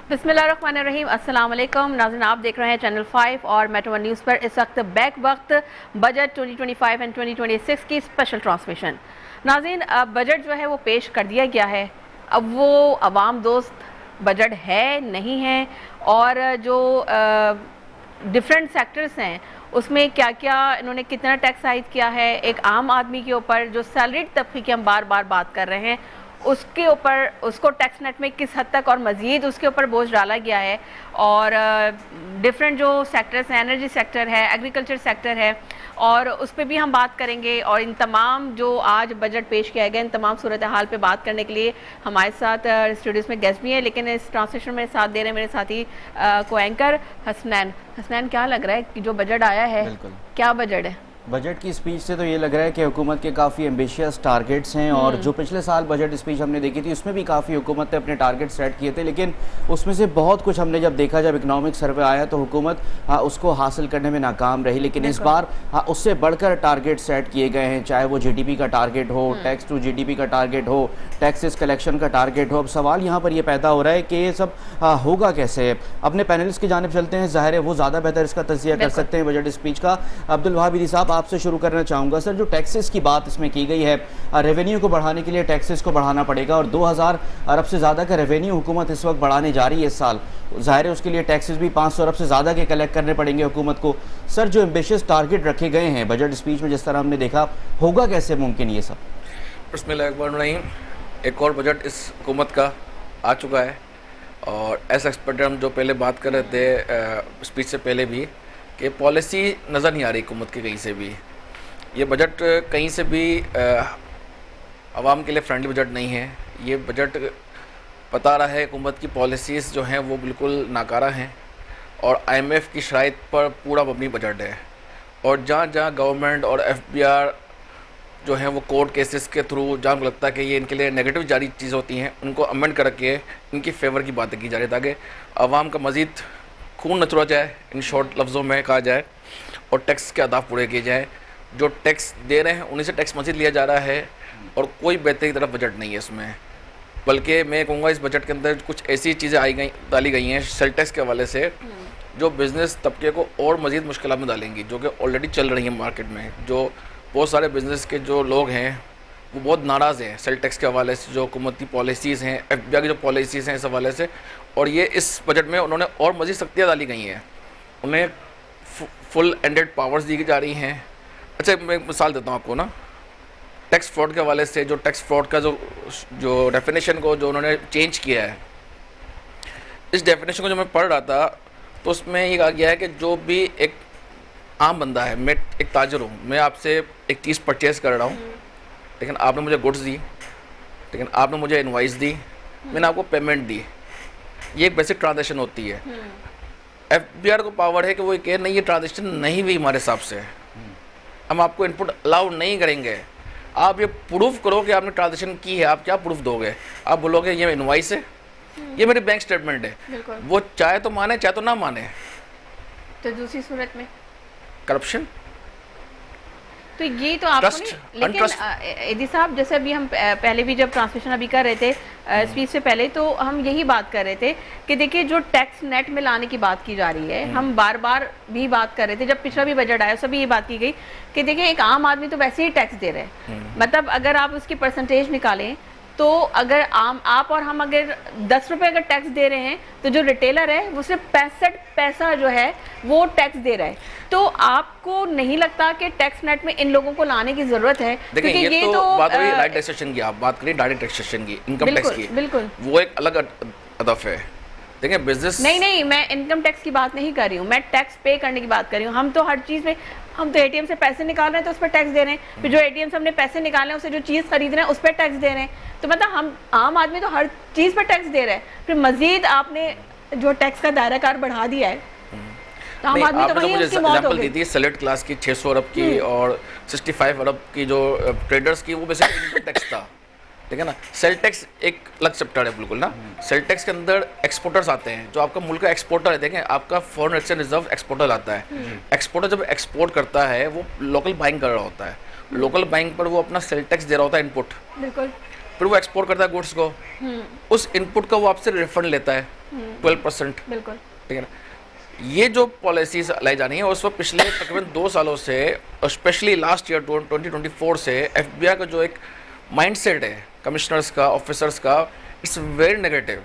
बिस्मिल्लाहिर्रहमानिर्रहीम, अस्सलाम वालेकुम नाज़रीन, आप देख रहे हैं चैनल 5 और मेट्रो वन न्यूज़ पर इस वक्त बैक वक्त बजट 2025 एंड 2026 की स्पेशल ट्रांसमिशन। नाज़रीन, बजट जो है वो पेश कर दिया गया है। अब वो अवाम दोस्त बजट है नहीं है, और जो डिफरेंट सेक्टर्स हैं उसमें क्या क्या इन्होंने कितना टैक्स आयद किया है, एक आम आदमी के ऊपर जो सैलरीड तबके की हम बार बार बात कर रहे हैं उसके ऊपर उसको टैक्स नेट में किस हद तक और मज़ीद उसके ऊपर बोझ डाला गया है। और डिफरेंट जो सेक्टर्स हैं, एनर्जी सेक्टर है, एग्रीकल्चर सेक्टर है, और उस पर भी हम बात करेंगे। और इन तमाम जो आज बजट पेश किया गया इन तमाम सूरत हाल पे बात करने के लिए हमारे साथ स्टूडियोज़ में गेस्ट भी हैं, लेकिन इस ट्रांसलेशन में साथ दे रहे हैं मेरे साथी को एंकर हसनैन। हसनैन, क्या लग रहा है कि जो बजट आया है, क्या बजट है? बजट की स्पीच से तो ये लग रहा है कि हुकूमत के काफ़ी एम्बिशियस टारगेट्स हैं, और जो पिछले साल बजट स्पीच हमने देखी थी उसमें भी काफ़ी हुकूमत ने अपने टारगेट सेट किए थे, लेकिन उसमें से बहुत कुछ हमने जब देखा, जब इकनॉमिक सर्वे आया तो हुकूमत उसको हासिल करने में नाकाम रही। लेकिन इस बार उससे बढ़कर टारगेट सेट किए गए हैं, चाहे वो GDP का टारगेट हो, टैक्स टू GDP का टारगेट हो, टैक्सेस कलेक्शन का टारगेट हो। अब सवाल यहाँ पर ये पैदा हो रहा है कि ये सब होगा कैसे। अपने पैनलिस्ट की जानिब चलते हैं, ज़ाहिर है वो ज़्यादा बेहतर इसका तज़किया कर सकते हैं बजट स्पीच का। अब्दुल वहाब इदी साहब, आपसे शुरू करना चाहूँगा। सर, जो टैक्सेस की बात इसमें की गई है, रेवेन्यू को बढ़ाने के लिए टैक्सेस को बढ़ाना पड़ेगा, और 2000 अरब से ज़्यादा का रेवेन्यू हुकूमत इस वक्त बढ़ाने जा रही है इस साल। ज़ाहिर है उसके लिए टैक्सेस भी 500 अरब से ज़्यादा के कलेक्ट करने पड़ेंगे हुकूमत को। सर, जो एम्बिशियस टारगेट रखे गए हैं बजट स्पीच में, जिस तरह हमने देखा, होगा कैसे मुमकिन ये सब? बिस्मिल्लाहिर्रहमानिर्रहीम, एक और बजट इस हुकूमत का आ चुका है, और एज एक्सपेक्टेड हम जो पहले बात कर रहे थे स्पीच से पहले भी, कि पॉलिसी नज़र नहीं आ रही हुकूमत की कहीं से भी। ये बजट कहीं से भी आवाम के लिए फ्रेंडली बजट नहीं है। ये बजट बता रहा है हुकूमत की पॉलिसीज़ जो हैं वो बिल्कुल नाकारा हैं, और IMF की शराइत पर पूरा मबनी बजट है। और जहाँ जहाँ गवर्नमेंट और FBR जो हैं वो कोर्ट केसेस के थ्रू, जहाँ लगता है कि ये इनके लिए नेगेटिव जारी चीज़ होती हैं, उनको अमेंड करके इनकी फेवर की बातें की जा रही है, ताकि आवाम का मज़ीद खून नचुड़ा जाए, इन शॉर्ट लफ्ज़ों में कहा जाए, और टैक्स के अहदाफ पूरे किए जाएँ। जो टैक्स दे रहे हैं उन्हीं से टैक्स मज़ीद लिया जा रहा है, और कोई बेहतरी की तरफ बजट नहीं है इसमें। बल्कि मैं कहूँगा इस बजट के अंदर कुछ ऐसी चीज़ें डाली गई हैं सेल टैक्स के हवाले से, जो बिज़नेस तबके को और मज़ीद मुश्किल में डालेंगी, जो कि ऑलरेडी चल रही हैं मार्केट में। जो बहुत सारे बिज़नेस के जो लोग हैं वो बहुत नाराज़ हैं सेल टैक्स के हवाले से, जो हुकूमती पॉलिसीज़ हैं, FBI की जो पॉलिसीज़ हैं इस हवाले से। और ये इस बजट में उन्होंने और मज़ीद सख्तियाँ डाली गई हैं, उन्हें फुल एंडेड पावर्स दी जा रही हैं। अच्छा, मैं एक मिसाल देता हूँ आपको ना, टैक्स फ्रॉड के हवाले से। जो टैक्स फ्रॉड का जो डेफिनेशन को जो उन्होंने चेंज किया है, इस डेफिनेशन को जो मैं पढ़ रहा था तो उसमें ये कहा गया है कि जो भी एक आम बंदा है, मैं एक ताजर हूँ, मैं आपसे एक चीज़ परचेज़ कर रहा हूँ, लेकिन आपने मुझे गुड्स दी, लेकिन आपने मुझे इनवाइस दी, मैंने आपको पेमेंट दी, ये एक बेसिक ट्रांजेक्शन होती है। FBR को पावर है कि वो कहे नहीं, ये ट्रांजेक्शन नहीं हुई हमारे हिसाब से, हम आपको इनपुट अलाउ नहीं करेंगे, आप ये प्रूफ करो कि आपने ट्रांजेक्शन की है। आप क्या प्रूफ दोगे? आप बोलोगे ये इनवाइस है, ये मेरी बैंक स्टेटमेंट है। वो चाहे तो माने, चाहे तो ना माने। तो दूसरी सूरत में करप्शन, तो ये तो आपको नहीं, लेकिन इदी साहब, जैसे अभी हम पहले भी जब ट्रांसलेशन अभी कर रहे थे स्पीच से पहले, तो हम यही बात कर रहे थे कि देखिए जो टैक्स नेट में लाने की बात की जा रही है, हम बार बार भी बात कर रहे थे, जब पिछला भी बजट आया सभी ये बात की गई कि देखिए एक आम आदमी तो वैसे ही टैक्स दे रहे हैं। मतलब अगर आप उसकी परसेंटेज निकालें तो अगर आप और हम अगर 10 रुपये अगर टैक्स दे रहे हैं, तो जो रिटेलर है वो सिर्फ 65 पैसा जो है वो टैक्स दे रहा है। तो आपको नहीं लगता कि टैक्स नेट में इन लोगों को लाने की जरूरत है? देखिए, ये तो बात हो रही है राइट टैक्सेशन की, आप बात करिए डायरेक्ट टैक्सेशन की, इनकम टैक्स की, बिल्कुल वो एक अलग हदफ है। देखिए बिजनेस, नहीं, मैं इनकम टैक्स की बात नहीं कर रही हूँ, मैं टैक्स पे करने की बात कर रही हूँ। हम तो हर चीज़ में, हम तो ATM से पैसे निकाल रहे हैं तो उस पर टैक्स दे रहे हैं, फिर जो ATM से हमने पैसे निकाले हैं उससे जो चीज़ खरीद रहे हैं उस पर टैक्स दे रहे हैं। तो मतलब हम आम आदमी तो हर चीज़ पर टैक्स दे रहे हैं, फिर मजीद आपने जो टैक्स का दायरा कार बढ़ा दिया है, तो आम आदमी तो वहीं उसकी मौत हो गई। दी थी सेलेक्ट क्लास की 600 अरब की और 65 अरब की जो ट्रेडर्स की, वो बेसिकली इनकम टैक्स था, ठीक है ना। सेल टैक्स एक अलग चैप्टर है बिल्कुल ना। सेल टैक्स के अंदर एक्सपोर्टर्स आते हैं, जो आपका मुल्क का एक्सपोर्टर है। देखें, आपका फॉरेन एक्सचेंज रिजर्व एक्सपोर्टर आता है। एक्सपोर्टर जब एक्सपोर्ट करता है वो लोकल बाइंग कर रहा होता है, लोकल बाइंग पर वो अपना सेल टैक्स दे रहा होता है, इनपुट। बिल्कुल। फिर वो एक्सपोर्ट करता है गुड्स को, उस इनपुट का वो आपसे रिफंड लेता है। 12%, बिल्कुल। ठीक है ना। ये जो पॉलिसीज लाई जानी है उस वक्त पिछले तकरीबन 2 सालों से, स्पेशली लास्ट ईयर 2024 से एफबीआई का जो एक माइंडसेट है कमिश्नर्स का, ऑफिसर्स का, इट्स वेरी नेगेटिव।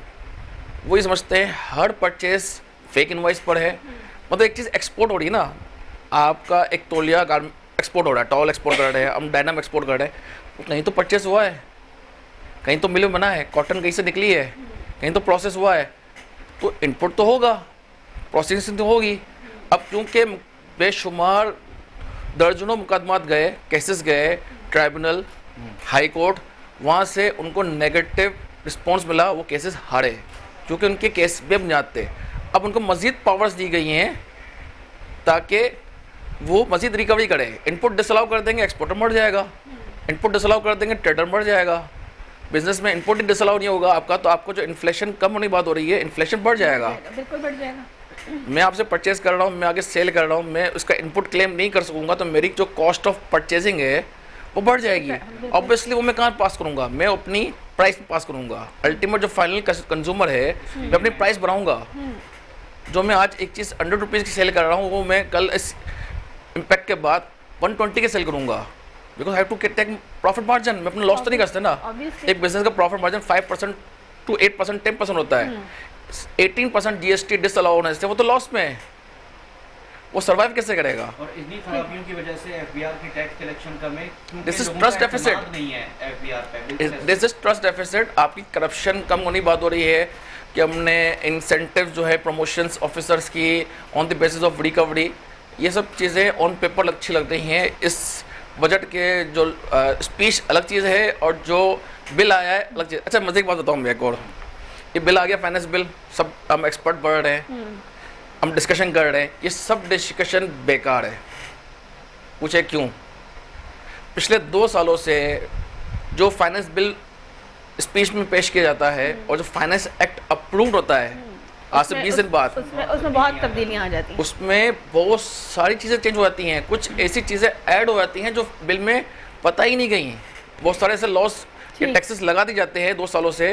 वो ये समझते हैं हर परचेज फेक इनवॉइस पर है। मतलब एक चीज़ एक्सपोर्ट हो रही है ना, आपका एक तौलिया एक्सपोर्ट हो रहा है, टॉल एक्सपोर्ट कर रहे हैं, हम डायनाम एक्सपोर्ट कर रहे हैं, तो कहीं तो परचेज हुआ है, कहीं तो मिल में बना है, कॉटन कहीं से निकली है, कहीं तो प्रोसेस हुआ है, तो इनपुट तो होगा, प्रोसेसिंग तो होगी। अब क्योंकि बेशुमार दर्जनों मुकदमात गए, केसेस गए ट्राइब्यूनल, हाई कोर्ट, वहाँ से उनको नेगेटिव रिस्पॉन्स मिला, वो केसेस हारे क्योंकि उनके केस बेबुनियाद थे। अब उनको मज़ीद पावर्स दी गई हैं ताकि वो मज़ीद रिकवरी करे। इनपुट डिसअलाउ कर देंगे, एक्सपोर्टर मर जाएगा, इनपुट डिसअलाउ कर देंगे, ट्रेडर मर जाएगा। बिजनेस में इनपुट ही डिसअलाउ नहीं होगा आपका, तो आपको जो इन्फ्लेशन कम होने की बात हो रही है, इन्फ्लेशन बढ़ जाएगा। बिल्कुल बढ़ जाएगा। मैं आपसे परचेज कर रहा हूँ, मैं आगे सेल कर रहा हूँ, मैं उसका इनपुट क्लेम नहीं कर सकूँगा, तो मेरी जो कॉस्ट ऑफ परचेजिंग है वो बढ़ जाएगी। ऑब्वियसली वो मैं कहाँ पास करूँगा, मैं अपनी प्राइस पास करूँगा। अल्टीमेट जो फाइनल कंज्यूमर है, मैं अपनी प्राइस बढ़ाऊँगा। जो मैं आज एक चीज़ 100 रुपीज़ की सेल कर रहा हूँ, वो मैं कल इस इम्पैक्ट के बाद 120 के सेल करूँगा, because I have to take profit margin. मैं अपना लॉस तो नहीं करते ना। एक बिजनेस का प्रॉफिट मार्जिन 5% to 8%, 10% होता है। 18% जीएसटी डिसअलाउ होने से वो तो लॉस में है, वो सर्वाइव कैसे करेगा? और इतनी खराबियों की वजह से एफबीआर की टैक्स कलेक्शन कम है, क्योंकि दिस इज लोगों ट्रस्ट का डेफिसिट एतमाद नहीं है एफबीआर पे। This is trust deficit. आपकी करप्शन कम होने की बात हो रही है कि हमने इंसेंटिव जो है प्रमोशंस ऑफिसर्स की on the basis of recovery, ये सब चीज़ें ऑन पेपर अच्छी लग रही हैं। इस बजट के जो स्पीच अलग चीज़ है और जो बिल आया है अलग चीज़। अच्छा, मज़े की बात बताऊँ मैं एक और, ये बिल आ गया फाइनेंस बिल, सब हम एक्सपर्ट बढ़ रहे हैं, हम डिस्कशन कर रहे हैं, ये सब डिस्कशन बेकार है। पूछे क्यों? पिछले 2 सालों से जो फाइनेंस बिल स्पीच में पेश किया जाता है और जो फाइनेंस एक्ट अप्रूव्ड होता है आज से 20 दिन बाद, उसमें बहुत तब्दीलियां आ जाती हैं। उसमें बहुत सारी चीज़ें चेंज हो जाती हैं, कुछ ऐसी चीज़ें ऐड हो जाती हैं जो बिल में पता ही नहीं गई हैं। बहुत सारे ऐसे लॉस के टैक्सेस लगा दी जाते हैं 2 सालों से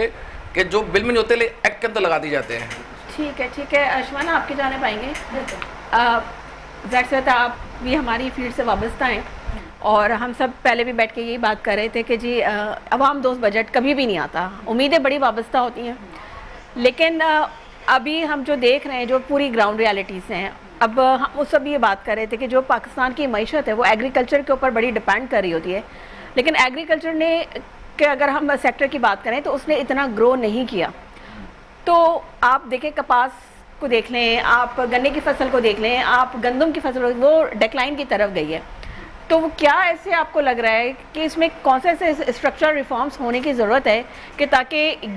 कि जो बिल में नहीं होते लेकिन एक्ट के अंदर लगा दी जाते हैं। ठीक है अशमाना, आपके जाने पाएंगे। ज़ाहिर सी आप भी हमारी फील्ड से वाबस्ता हैं और हम सब पहले भी बैठ के यही बात कर रहे थे कि जी अवाम दोस्त बजट कभी भी नहीं आता, उम्मीदें बड़ी वाबस्ता होती हैं, लेकिन अभी हम जो देख रहे हैं, जो पूरी ग्राउंड रियलिटीज़ हैं, अब हम उस सब ये बात कर रहे थे कि जो पाकिस्तान की मईशत है वो एग्रीकल्चर के ऊपर बड़ी डिपेंड कर रही होती है, लेकिन एग्रीकल्चर ने कि अगर हम सेक्टर की बात करें तो उसने इतना ग्रो नहीं किया। तो आप देखें, कपास को देख लें, आप गन्ने की फसल को देख लें, आप गंदम की फसल, वो डिक्लाइन की तरफ गई है। तो वो क्या ऐसे आपको लग रहा है कि इसमें कौन से ऐसे स्ट्रक्चरल रिफॉर्म्स होने की ज़रूरत है कि ताकि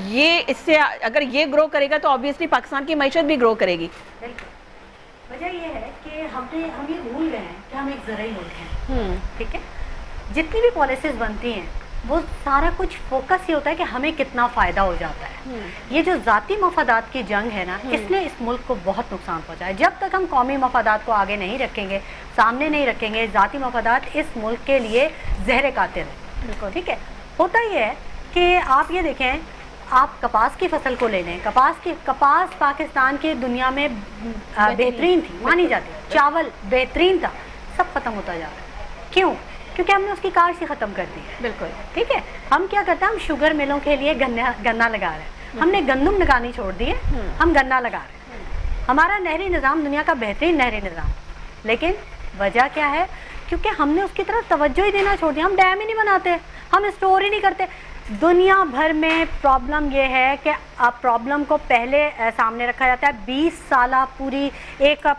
ये इससे अगर ये ग्रो करेगा तो ऑब्वियसली पाकिस्तान की मईशत भी ग्रो करेगी? वजह ये है कि हम ये भूल गए हैं कि हम एक ज़राई मुल्क हैं, ठीक है। जितनी भी पॉलिसीज़ बनती हैं वो सारा कुछ फोकस ये होता है कि हमें कितना फ़ायदा हो जाता है। ये जो ज़ाती मफादात की जंग है ना, इसने इस मुल्क को बहुत नुकसान पहुंचा है। जब तक हम कौमी मफादात को आगे नहीं रखेंगे, सामने नहीं रखेंगे, ज़ाती मफादात इस मुल्क के लिए जहर कातिल है, ठीक है। होता ही है कि आप ये देखें, आप कपास की फसल को ले लें, कपास पाकिस्तान की दुनिया में बेहतरीन थी, मानी जाती, चावल बेहतरीन था, सब ख़त्म होता जा रहा है। क्यों? क्योंकि हमने उसकी काश्त ही ख़त्म कर दी है। बिल्कुल, ठीक है। हम क्या करते हैं, हम शुगर मिलों के लिए गन्ना लगा रहे हैं, हमने गंदम लगानी छोड़ दी है, हम गन्ना लगा रहे हैं। हमारा नहरी निज़ाम दुनिया का बेहतरीन नहरी निज़ाम, लेकिन वजह क्या है? क्योंकि हमने उसकी तरफ तवज्जो ही देना छोड़ दिया। हम डैम ही नहीं बनाते, हम स्टोर ही नहीं करते। दुनिया भर में प्रॉब्लम ये है कि अब प्रॉब्लम को पहले सामने रखा जाता है। 20 साल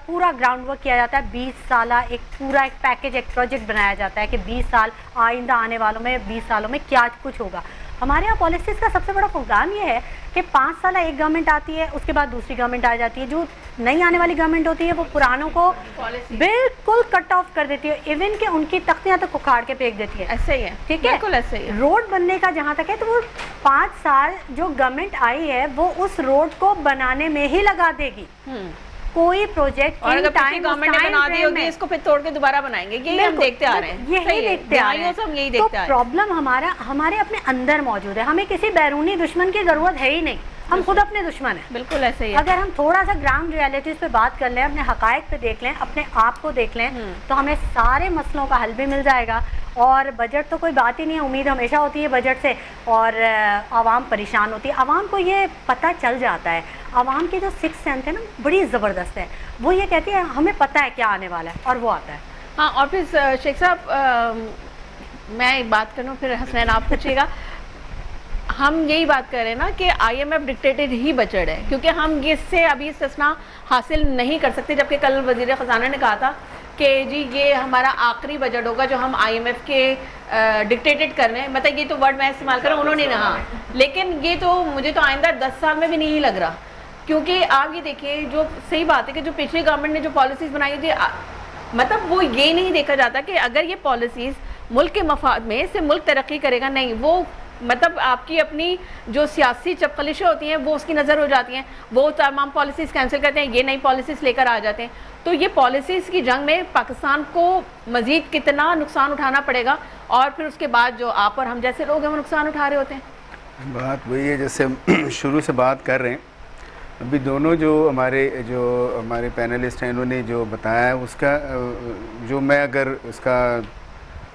पूरा ग्राउंड वर्क किया जाता है, 20 साल एक पूरा एक पैकेज, एक प्रोजेक्ट बनाया जाता है कि 20 साल आइंदा आने वालों में 20 सालों में क्या कुछ होगा। हमारे यहाँ पॉलिसीज़ का सबसे बड़ा फुकदान ये है कि 5 साल एक गवर्नमेंट आती है, उसके बाद दूसरी गवर्नमेंट आ जाती है। जो नई आने वाली गवर्नमेंट होती है वो पुरानों को बिल्कुल कट ऑफ कर देती है, इवन कि उनकी तख्तियाँ तक उखाड़ के फेंक देती है। ऐसे ही है, ठीक है, बिल्कुल ऐसे ही है। रोड बनने का जहाँ तक है तो वो 5 साल जो गवर्नमेंट आई है वो उस रोड को बनाने में ही लगा देगी। कोई प्रोजेक्ट और अगर पिछली गवर्नमेंट ने बना दी होगी, इसको फिर तोड़ के दोबारा बनाएंगे, यही हम देखते आ रहे हैं, यही देखते आ रहे हैं। सब यही देखते आ रहे हैं। प्रॉब्लम हमारे अपने अंदर मौजूद है, हमें किसी बैरूनी दुश्मन की जरूरत है ही नहीं। हम खुद अपने दुश्मन हैं। बिल्कुल ऐसे ही है। अगर हम थोड़ा सा ग्राउंड रियलिटीज़ पे बात कर लें, अपने हकायक पे देख लें, अपने आप को देख लें, तो हमें सारे मसलों का हल भी मिल जाएगा। और बजट तो कोई बात ही नहीं है, उम्मीद हमेशा होती है बजट से, और आवाम परेशान होती है। आवाम को ये पता चल जाता है, आवाम की जो सिक्स सेंस है ना बड़ी ज़बरदस्त है, वो ये कहती है हमें पता है क्या आने वाला है, और वो आता है। हाँ, और फिर शेख साहब मैं एक बात करूँ, फिर हसनैन आप पूछिएगा। हम यही बात कर रहे हैं ना कि IMF डिक्टेटेड ही बजट है, क्योंकि हम इससे अभी इस्तिस्ना हासिल नहीं कर सकते, जबकि कल वज़ीर ख़जाना ने कहा था कि जी ये हमारा आखिरी बजट होगा जो हम IMF के डिक्टेटेड कर रहे हैं। मतलब ये तो वर्ड मैं इस्तेमाल कर रहा हूँ, उन्होंने कहा, लेकिन ये तो मुझे तो आइंदा 10 साल में भी नहीं लग रहा, क्योंकि आप ये देखिए, जो सही बात है कि जो पिछली गवर्नमेंट ने जो पॉलिसीज़ बनाई थी, मतलब वो ये नहीं देखा जाता कि अगर ये पॉलिसीज़ मुल्क के मफाद में से मुल्क तरक्की करेगा, नहीं, वो मतलब आपकी अपनी जो सियासी चपकलिशें होती हैं वो उसकी नज़र हो जाती हैं, वो तमाम पॉलिसीज़ कैंसिल करते हैं, ये नई पॉलिसीज़ लेकर आ जाते हैं। तो ये पॉलिसीज़ की जंग में पाकिस्तान को मज़ीद कितना नुकसान उठाना पड़ेगा, और फिर उसके बाद जो आप और हम जैसे लोग हैं वो नुकसान उठा रहे होते हैं। बात वही है जैसे हम शुरू से बात कर रहे हैं, अभी दोनों जो हमारे पैनलिस्ट हैं इन्होंने जो बताया है उसका जो मैं अगर उसका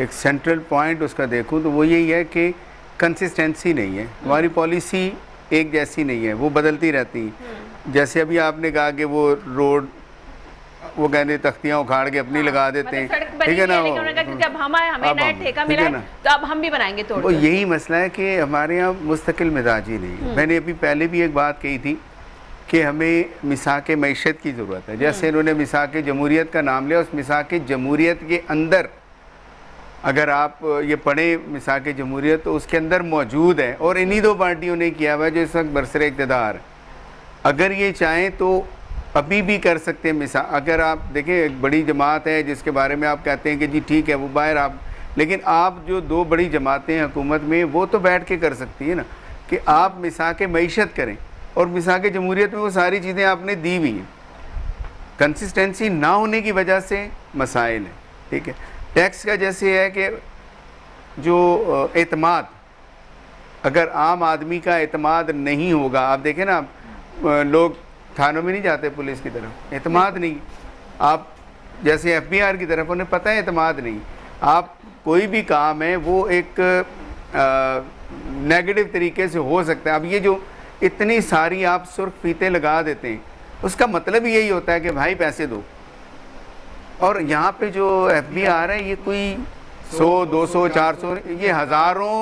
एक सेंट्रल पॉइंट उसका देखूं तो वो यही है कि कंसिस्टेंसी नहीं है, हमारी पॉलिसी एक जैसी नहीं है, वो बदलती रहती है। जैसे अभी आपने कहा कि वो रोड वो कहते तख्तियाँ उखाड़ के अपनी लगा देते हैं, ठीक है ना, जब हमें नया ठेका मिला है तो अब हम भी बनाएंगे तोड़। वो यही मसला है कि हमारे यहाँ मुस्तकिल मिजाजी नहीं है। मैंने अभी पहले भी एक बात कही थी कि हमें मिसाक मईशत की ज़रूरत है। जैसे इन्होंने मिसाक जमहूरियत का नाम लिया, उस मिसाक जमहूरियत के अंदर अगर आप ये पढ़ें मिसाक जमहूरियत तो उसके अंदर मौजूद है, और इन्हीं दो पार्टियों ने किया हुआ है जो इस वक्त बरसर इक़्तिदार। अगर ये चाहें तो अभी भी कर सकते हैं। अगर आप देखें एक बड़ी जमात है जिसके बारे में आप कहते हैं कि जी ठीक है वो बाहर आप, लेकिन आप जो दो बड़ी जमातें हैं हुकूमत में वो तो बैठ के कर सकती है ना कि आप मिसाक मईशत करें, और मिसाक जमहूरियत में वो सारी चीज़ें आपने दी हुई हैं। कंसिस्टेंसी ना होने की वजह से मसाइल हैं, ठीक है। टैक्स का जैसे है कि जो एतमाद, अगर आम आदमी का एतमाद नहीं होगा, आप देखें ना लोग थानों में नहीं जाते पुलिस की तरफ, एतमाद नहीं। आप जैसे FBR की तरफ उन्हें पता है एतमाद नहीं। आप कोई भी काम है वो एक नेगेटिव तरीके से हो सकता है। अब ये जो इतनी सारी आप सुर्ख फीते लगा देते हैं उसका मतलब यही होता है कि भाई पैसे दो, और यहाँ पे जो FBR है ये कोई 100, 200, 400, ये हज़ारों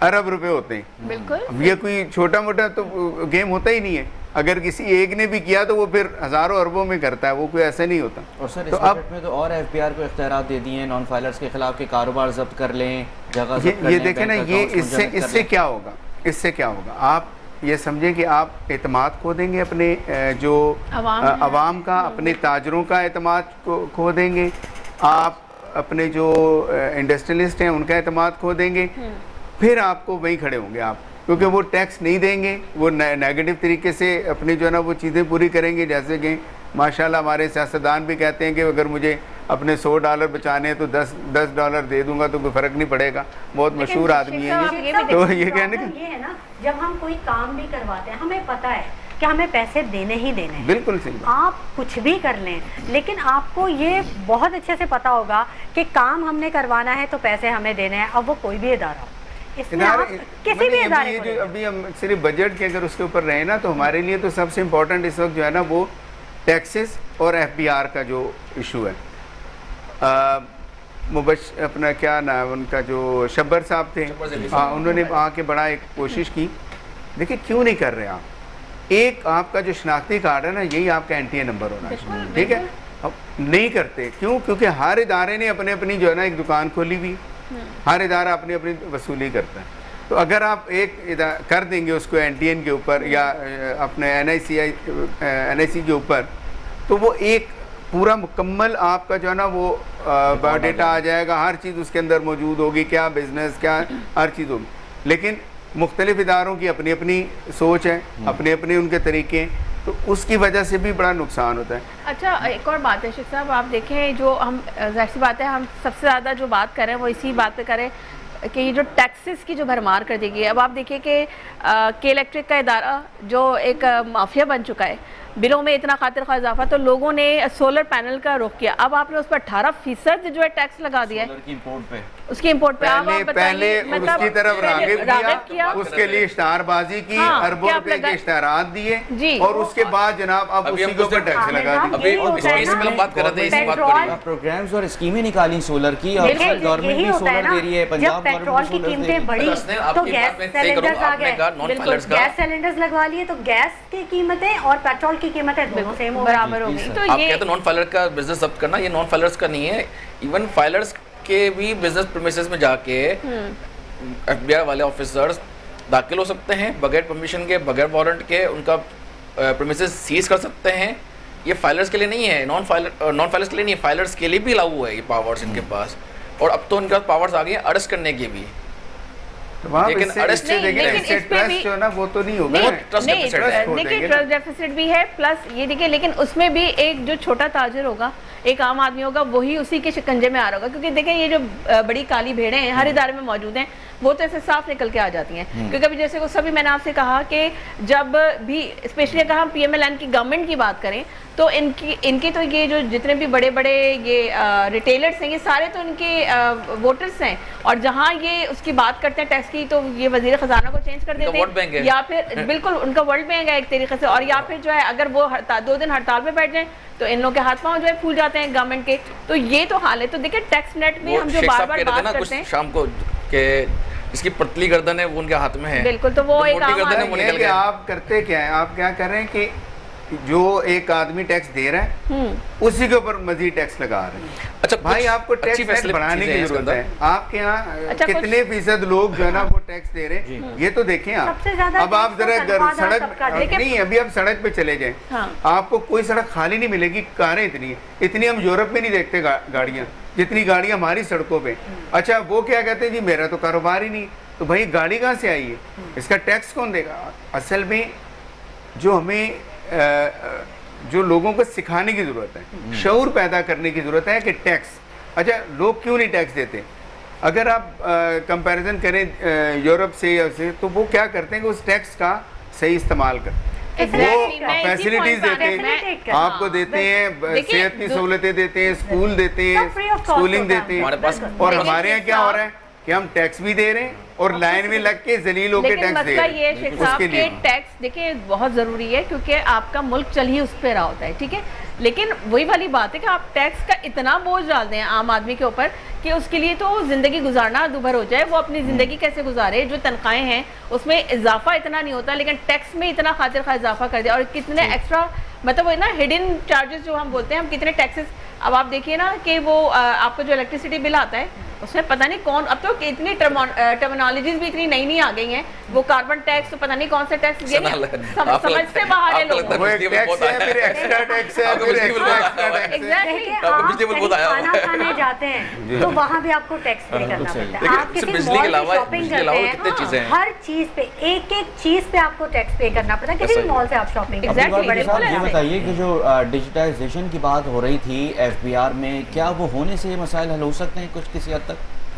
अरब रुपए होते हैं। बिल्कुल, अब ये कोई छोटा मोटा तो गेम होता ही नहीं है। अगर किसी एक ने भी किया तो वो फिर हज़ारों अरबों में करता है, वो कोई ऐसे नहीं होता। और सर तो इस बजट में तो और FBR को इख्तियारात दे दिए हैं, नॉन फाइलर्स के खिलाफ के कारोबार जब्त कर लें, जगह जब्त कर ये लें, देखें ना, बैंक ये अकाउंट्स मुंजमद कर इससे लें। क्या होगा, इससे क्या होगा, आप ये समझें कि आप एतमाद खो देंगे अपने जो अवाम का, अपने ताजरों का एतमाद खो देंगे, आप अपने जो इंडस्ट्रियलिस्ट हैं उनका एतमाद खो देंगे, फिर आपको वहीं खड़े होंगे आप, क्योंकि वो टैक्स नहीं देंगे, वो नेगेटिव तरीके से अपनी जो है ना वो चीज़ें पूरी करेंगे। जैसे कि माशाल्लाह हमारे सियासतदान भी कहते हैं कि अगर मुझे अपने $100 बचाने हैं तो $10 दे दूंगा तो कोई फ़र्क नहीं पड़ेगा। बहुत मशहूर आदमी है ये। तो ये कहने का ये है ना, जब हम कोई काम भी करवाते हैं हमें पता है कि हमें पैसे देने ही देने हैं। बिल्कुल सही बात। आप कुछ भी कर लें, लेकिन आपको ये बहुत अच्छे से पता होगा कि काम हमने करवाना है तो पैसे हमें देने हैं, अब वो कोई भी इदारा हो, इसमें आप किसी भी इदारे ये को जो अभी हम सिर्फ बजट के अगर उसके ऊपर रहे ना तो हमारे लिए तो सबसे इम्पोर्टेंट इस वक्त जो है ना वो टैक्सेस और FBR का जो इशू है। अपना क्या नाम उनका जो शब्बर साहब थे, हाँ, उन्होंने आके बड़ा एक कोशिश की। देखिए क्यों नहीं कर रहे आप, एक आपका जो शनाख्ती कार्ड है ना यही आपका NTA नंबर होना चाहिए, ठीक है। अब नहीं करते क्यों, क्योंकि हर इदारे ने अपने अपनी जो है ना एक दुकान खोली हुई, हर इदारा अपनी अपनी वसूली करता है। तो अगर आप एक कर देंगे उसको NTN के ऊपर या अपने NIC के ऊपर, तो वो एक पूरा मुकम्मल आपका जो है ना वो बायोडेटा आ जाएगा, हर चीज़ उसके अंदर मौजूद होगी, क्या बिज़नेस क्या हर चीज़ होगी। लेकिन मुख्तलिफ इदारों की अपनी अपनी सोच है, अपने अपने उनके तरीके हैं, तो उसकी वजह से भी बड़ा नुकसान होता है। अच्छा, एक और बात है शेख साहब, आप देखें जो हम जाहिर सी बात है हम सबसे ज़्यादा जो बात करें वो इसी बात पे करें, कि ये जो टैक्सेस की जो भरमार कर दी गई है, अब आप देखिए कि के इलेक्ट्रिक का इदारा जो एक माफिया बन चुका है, बिलों में इतना खातिर खा इजाफा, तो लोगों ने सोलर पैनल का रुख किया। अब आपने उस पर 18% जो है टैक्स लगा दिया है सोलर की इंपोर्ट पे। उसकी इंपोर्ट पे। अब आप पहले बताइए, उसकी तरफ रागिब रागिब किया, उसके लिए इश्तारबाजी की, हाँ, अरबों क्या रुपए लगा- के इश्तारात दिए जी। और उसके बाद जनाब अब अभी हम उसी के ऊपर कुछ टैक्स लगा हाँ, दी। अभी यही होता है इस ना। पे हम बात कर रहे थे, इसी बात पेट्रोल- पर प्रोग्राम्स और स्कीमें निकाली सोलर की और देखिए, गवर्नमेंट यही भी होता है सोलर ना, दे रही है, जब पंजाब पेट्रोल की कीमतें बढ़ी हसनैन, तो आपकी गैस बात मैं सही करूं, सिलेंडर्स आ आपने गए। कहा नॉन बिल्कुल, फाइलर्स का, गैस सिलेंडर्स लगवा लिए तो गैस की कीमतें और पेट्रोल की कीमतें दोनों सेम हो गई। बराबर हो गई। तो आप ये कहते नॉन फाइलर का बिजनेस जब्त करना, ये नॉन फाइलर्स का नहीं है, इवन फाइलर्स के भी बिजनेस प्रीमिसेस में जाके FBI वाले ऑफिसर्स दाखिल हो सकते हैं बगैर परमिशन के, बगैर वारंट के, उनका प्रीमिसेस सीज कर सकते हैं। ये फाइलर्स के लिए नहीं है, नॉन फाइलर्स के लिए नहीं है, फाइलर्स के लिए भी लागू है ये पावर्स इनके पास। और अब तो इनके पास पावर्स आ गई हैं अरेस्ट करने की भी। तो वहाँ लेकिन इससे अरेस्ट इससे नहीं, देखिए लेकिन इससे इस पे ट्रस्ट भी- जो है ना वो तो नहीं होगा नहीं, ना। ट्रस्ट नहीं, डेफिसिट है। खो देखिए देंगे ट्रस्ट डेफिसिट भी है, प्लस ये देखिए, लेकिन उसमें भी एक जो छोटा ताजिर होगा, एक आम आदमी होगा, वही उसी के शिकंजे में आ रहा होगा। क्योंकि देखिए ये जो बड़ी काली भेड़ें हैं हर इदारे में मौजूद हैं, वो तो ऐसे साफ निकल के आ जाती हैं। क्योंकि अभी जैसे वो सभी मैंने आपसे कहा कि जब भी स्पेशली अगर हम PMLN की गवर्नमेंट की बात करें तो इनकी तो ये जो जितने भी बड़े बड़े ये रिटेलर्स हैं, ये सारे तो इनके वोटर्स हैं। और जहाँ ये उसकी बात करते हैं टैक्स की, तो ये वजीर खजाना को चेंज कर देते वोट बैंक हैं, है। या फिर बिल्कुल उनका वर्ल्ड बैंक है एक तरीके से। और या फिर जो है अगर वो 2 दिन हड़ताल पे बैठ जाएं तो इन लोगों के हाथ पांव जो है फूल जाते हैं गवर्नमेंट के। तो ये तो हाल है। तो देखिए टैक्स नेट में वो हम जो शेख बार साहब बार कह रहे थे बात ना करते कुछ हैं, शाम को कि इसकी पतली गर्दन है वो उनके हाथ में है। बिल्कुल, तो वो एक मोटी आम गर्दन है आदमी वो ये निकल कि गया। आप करते क्या है, आप क्या कर रहे हैं कि जो एक आदमी टैक्स दे रहा है उसी के ऊपर मजीद टैक्स लगा रहे हैं। अच्छा भाई कुछ आपको टैक्स अच्छी रेट फैसिलिटी बढ़ाने चीजें की हैं इसके जरूरत है। अंदर। आपके यहाँ अच्छा, कितने फीसद लोग जो है ना वो टैक्स दे रहे हैं, ये तो देखें आप। सबसे ज्यादा अब आप टैक्स जरा तो तनख्वाहदार तबका सड़क देखे। नहीं, अभी आप सड़क पे चले जाएं, हाँ। आपको कोई सड़क खाली नहीं मिलेगी। कारें इतनी हम यूरोप में नहीं देखते गाड़ियाँ, जितनी गाड़ियाँ हमारी सड़कों पे। अच्छा वो क्या कहते हैं जी मेरा तो कारोबार ही नहीं, तो भाई गाड़ी कहाँ से आई है, इसका टैक्स कौन देगा? असल में जो हमें जो लोगों को सिखाने की ज़रूरत है, शऊर पैदा करने की ज़रूरत है कि टैक्स, अच्छा लोग क्यों नहीं टैक्स देते? अगर आप कंपैरिजन करें यूरोप से या से, तो वो क्या करते हैं कि उस टैक्स का सही इस्तेमाल करते हैं। Exactly, वो मैं इसी फैसिलिटीज point देते पर हैं, मैं- आपको हाँ, देते हैं, देखिए, सेहत की सहूलतें देते हैं, स्कूल देते हैं, सब free of cost स्कूलिंग होता है। देते हैं। हमारे पास- और लेकिन हमारे यहाँ शेख क्या हो साहब- रहा है कि हम टैक्स भी दे रहे हैं और लाइन में लग के जलील होकर लेकिन टैक्स दे मसला रहे ये है शेख साहब उसके के लिए टैक्स देखिए बहुत ज़रूरी है, क्योंकि आपका मुल्क चल ही उस पर रहा होता है, ठीक है। लेकिन वही वाली बात है कि आप टैक्स का इतना बोझ डाल दें आम आदमी के ऊपर कि उसके लिए तो ज़िंदगी गुजारना दुभर हो जाए। वो अपनी ज़िंदगी कैसे गुजारे, जो तनख्वाहें हैं उसमें इजाफा इतना नहीं होता, लेकिन टैक्स में इतना खातिर खा इजाफा कर दिया। और कितने एक्स्ट्रा मतलब वो ना हिडन चार्जेस जो हम बोलते हैं, हम कितने टैक्सेस। अब आप देखिए ना कि वो आपका जो इलेक्ट्रिसिटी बिल आता है उसमें पता नहीं कौन, अब तो इतनी टर्मिनोलॉजीज भी इतनी नई नई आ गई हैं। वो कार्बन टैक्स तो पता नहीं कौन सा टैक्स, समझ से बाहर है लोग। वो एक टैक्स है, फिर एक्स्ट्रा टैक्स है, आपको फिर बिजली बिल एक्स्ट्रा बहुत आया हुआ है। टैक्स है। एग्जैक्टली। देखिए, आपको आप बिजली बिल कहीं बहुत आया हुआ खाना है। खाने जाते हैं तो वहाँ भी आपको टैक्स पे करना पड़ता है। देखिए, आप किसी सिर्फ बिजली मॉल के की अलावा- शॉपिंग बिजली के अलावा करते कितने हैं, चीजें हैं। हर चीज पे एक चीज पे आपको टैक्स पे करना पड़ता है। किसी भी मॉल से आप शॉपिंग Exactly, अब्दुल वाहिद बड़े साहब, बोले ये आपने। बताइए कि जो डिजिटाइजेशन की बात हो रही थी FBR में, क्या वो होने से ये मसाइल हल हो सकते हैं कुछ किसी हद तक?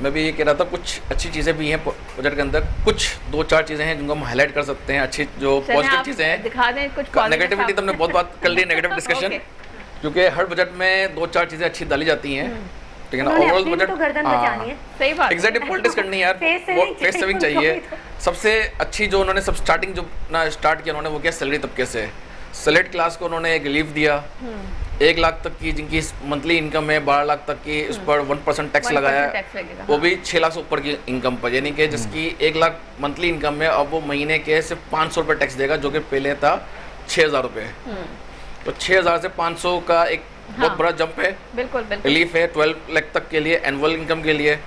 मैं भी ये कह रहा था कुछ अच्छी चीज़ें भी हैं बजट के अंदर, कुछ 2-4 चीज़ें हैं जिनको हम हाईलाइट कर सकते हैं। अच्छी जो चलें, पॉजिटिव आप चीज़ें हैं, दिखा दें कुछ positive नेगेटिविटी तो हमने बहुत बात कर ली, नेगेटिव डिस्कशन, Okay. क्योंकि हर बजट में 2-4 चीज़ें अच्छी डाली जाती हैं, ठीक है ना। उन्होंने ओवरऑल अपनी भी बजट तो गर्दन बचानी है। सही बात है। एग्जैक्टली पॉलिटिक्स करनी है यार, Face saving फेस सेविंग चाहिए चाहिए। उनको। सबसे अच्छी जो उन्होंने सब स्टार्टिंग जो ना स्टार्ट किया उन्होंने वो किया सैलरी तबके से। सैलरीड क्लास को उन्होंने एक रिलीफ दिया, 1 लाख तक की जिनकी मंथली इनकम है, 12 लाख तक की, उस पर 1% टैक्स 1% लगाया, टैक्स लगेगा, वो भी 6 लाख से ऊपर की इनकम पर, यानी कि जिसकी 1 लाख मंथली इनकम है, अब वो महीने के सिर्फ 500 रुपये टैक्स देगा, जो कि पहले था 6,000 रुपये। तो 6,000 से 500 का एक बहुत बड़ा जंप है, बिल्कुल बिल्कुल। रिलीफ है 12 लाख तक के लिए एनुअल इनकम के लिए।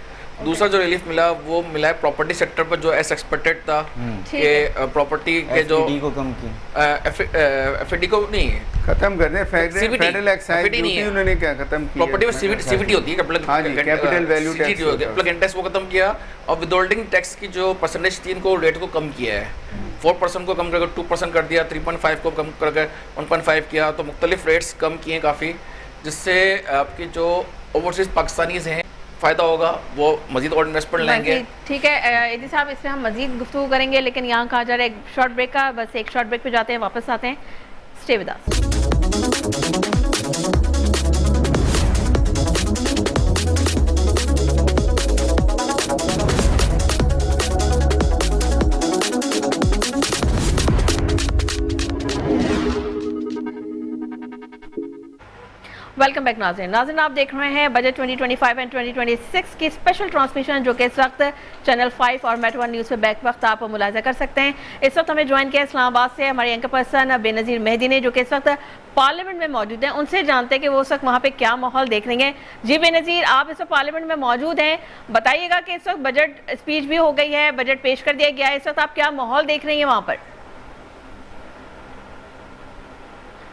दूसरा जो रिलीफ मिला वो मिला है प्रॉपर्टी सेक्टर पर, जो एस एक्सपेक्टेड था ठीक कि प्रॉपर्टी के जो FDD को कम किया। एफडी को नहीं, खत्म कर दें। CVT, फेडरल एक्साइज FDD नहीं ड्यूटी है। उन्होंने क्या खत्म की? प्रॉपर्टी में सीवीटी होती है, हाँ जी, capital value tax होता है। कैपिटल टैक्स वो खत्म किया, और विदहोल्डिंग टैक्स की जो परसेंटेज थी इनको रेट को कम किया है। 4% को कम करके 2% कर दिया, 3.5 को कम करके 1.5 किया। तो मुख्तलिफ रेट्स कम किए काफ़ी, जिससे आपकी जो ओवरसीज पाकिस्तानीज हैं फ़ायदा होगा वो मज़ीद और इन्वेस्टमेंट लेंगे। ठीक है इदी साहब, इसमें हम मजीद गुफ्तगू करेंगे, लेकिन यहाँ कहा जा रहा है एक शॉर्ट ब्रेक का, बस एक शॉर्ट ब्रेक पे जाते हैं, वापस आते हैं। Stay with us. Welcome back नाज़रीन। आप देख रहे हैं बजट 2025 एंड 2026 की स्पेशल ट्रांसमिशन, जो कि इस वक्त चैनल 5 और मेट 1 न्यूज़ पे बैक वक्त आप मुलाजा कर सकते हैं। इस वक्त हमें ज्वाइन किया इस्लामाबाद से हमारे एंकर पर्सन बेनज़ीर मेहदी ने, जो कि इस वक्त पार्लियामेंट में मौजूद हैं। उनसे जानते हैं कि वो उस वक्त वहाँ पे क्या माहौल देख रहे हैं। जी बेनज़ीर, आप इस वक्त पार्लियामेंट में मौजूद हैं, बताइएगा कि इस वक्त बजट स्पीच भी हो गई है, बजट पेश कर दिया गया है, इस वक्त आप क्या माहौल देख रही हैं वहाँ पर?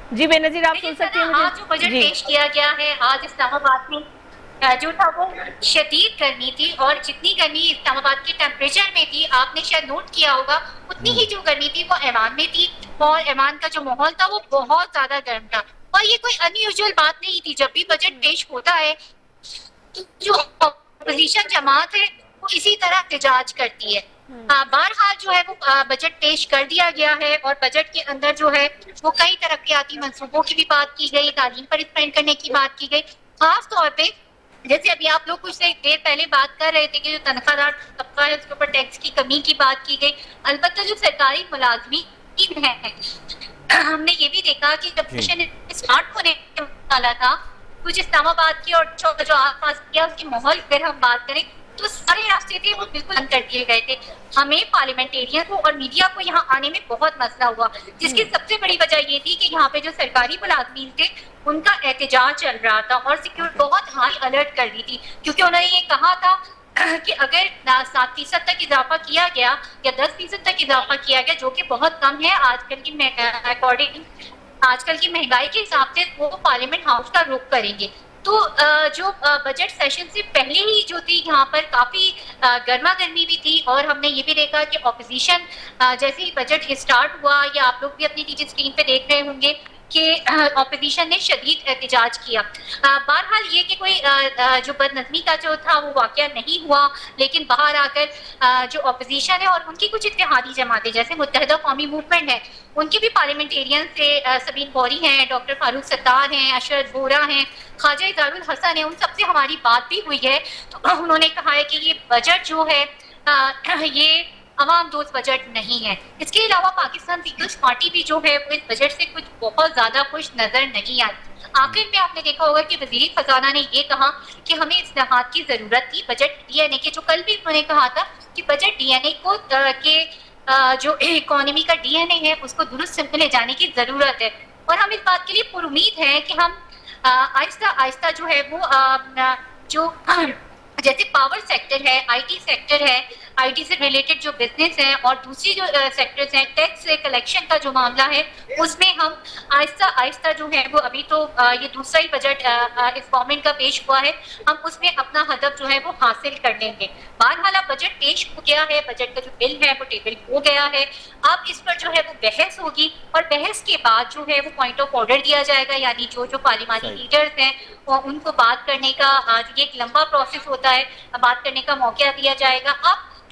जी बेनज़ीर, आप सुन सकती हैं? आज जो बजट पेश किया गया है, आज इस्लामाबाद में जो था वो शदीद गर्मी थी, और जितनी गर्मी इस्लामाबाद के टेम्परेचर में थी, आपने शायद नोट किया होगा, उतनी ही जो गर्मी थी वो ऐवान में थी, और ऐवान का जो माहौल था वो बहुत ज्यादा गर्म था। और ये कोई अनयूजुअल बात नहीं थी। जब भी बजट पेश होता है तो जो अपोजिशन जमात है वो इसी तरह एहतजाज करती है। बहरहाल जो है वो बजट पेश कर दिया गया है, और बजट के अंदर जो है वो कई तरक्याती मंसूबों की भी बात की गई, तालीम पर स्पेंड करने की बात की गई। खास तौर पे जैसे अभी आप लोग कुछ देर पहले बात कर रहे थे कि जो तनख्वाहदार तबका है उसके ऊपर टैक्स की कमी की बात की गई। अलबत्ता जो सरकारी मुलाजमीन है, हमने ये भी देखा कि जब सेशन स्टार्ट होने वाला था, कुछ इस्लामाबाद की और जो आसपास किया उसके माहौल अगर हम बात करें तो सारे रास्ते थे वो बिल्कुल बंद कर दिए गए थे। हमें पार्लियामेंटेरियन को और मीडिया को यहाँ आने में बहुत मसला हुआ, जिसकी सबसे बड़ी वजह ये थी कि यहाँ पे जो सरकारी मुलाजमीन थे उनका एहतजाज चल रहा था, और सिक्योरिटी बहुत हाई अलर्ट कर दी थी, क्योंकि उन्होंने ये कहा था कि अगर 7% तक इजाफा किया गया या 10% तक इजाफा किया गया, जो कि बहुत कम है आजकल की अकॉर्डिंग, आजकल की महंगाई के हिसाब से, वो पार्लियामेंट हाउस का रुख करेंगे। तो जो बजट सेशन से पहले ही जो थी यहाँ पर काफ़ी गर्मा गर्मी भी थी, और हमने ये भी देखा कि ऑपोजिशन जैसे ही बजट स्टार्ट हुआ, या आप लोग भी अपनी टीवी स्क्रीन पे देख रहे होंगे कि ऑपोजिशन ने शदीद एहतजाज किया। बहरहाल ये कि कोई जो बदनज़मी का जो था वो वाक़या नहीं हुआ, लेकिन बाहर आकर जो ऑपोजिशन है और उनकी कुछ इत्तेहादी जमातें जैसे मुत्तहिदा कौमी मूवमेंट है, उनके भी पार्लियामेंटेरियन से सबीन बौरी हैं, डॉक्टर फारूक सत्तार हैं, अशरफ बोरा हैं, ख्वाजा इज़ारुल हसन है, उन सबसे हमारी बात भी हुई है। तो उन्होंने कहा है कि ये बजट जो है ये अवाम दोस्त बजट नहीं है। इसके अलावा पाकिस्तान पीपल्स पार्टी भी जो है वो इस बजट से कुछ बहुत ज़्यादा खुश नज़र नहीं आई। आखिर में आपने देखा होगा कि वज़ीर ख़जाना ने ये कहा कि हमें इस्लाहात की ज़रूरत थी, बजट डीएनए के, जो कल भी उन्होंने कहा था कि बजट डीएनए को के जो इकोनॉमी का डीएनए है उसको दुरुस्त ले जाने की ज़रूरत है, और हम इस बात के लिए पुरुमीद हैं कि हम आहिस्ता आहिस्ता जो है वो जो जैसे पावर सेक्टर है, आईटी सेक्टर है, आईटी से रिलेटेड जो बिजनेस है, और दूसरी जो सेक्टर्स हैं, टैक्स कलेक्शन का जो मामला है, उसमें हम आहिस्ता आहिस्ता जो है वो, अभी तो ये दूसरा ही बजट इस गवर्नमेंट का पेश हुआ है, हम उसमें अपना हदफ जो है वो हासिल कर लेंगे। बहरहाल बजट पेश हो गया है, बजट का जो बिल है वो टेबल हो गया है, अब इस पर जो है वो बहस होगी, और बहस के बाद जो है वो पॉइंट ऑफ ऑर्डर दिया जाएगा, यानी जो पार्लियामानी लीडर्स हैं उनको बात करने का ये एक लंबा प्रोसेस होता है, बात करने का मौका दिया जाएगा।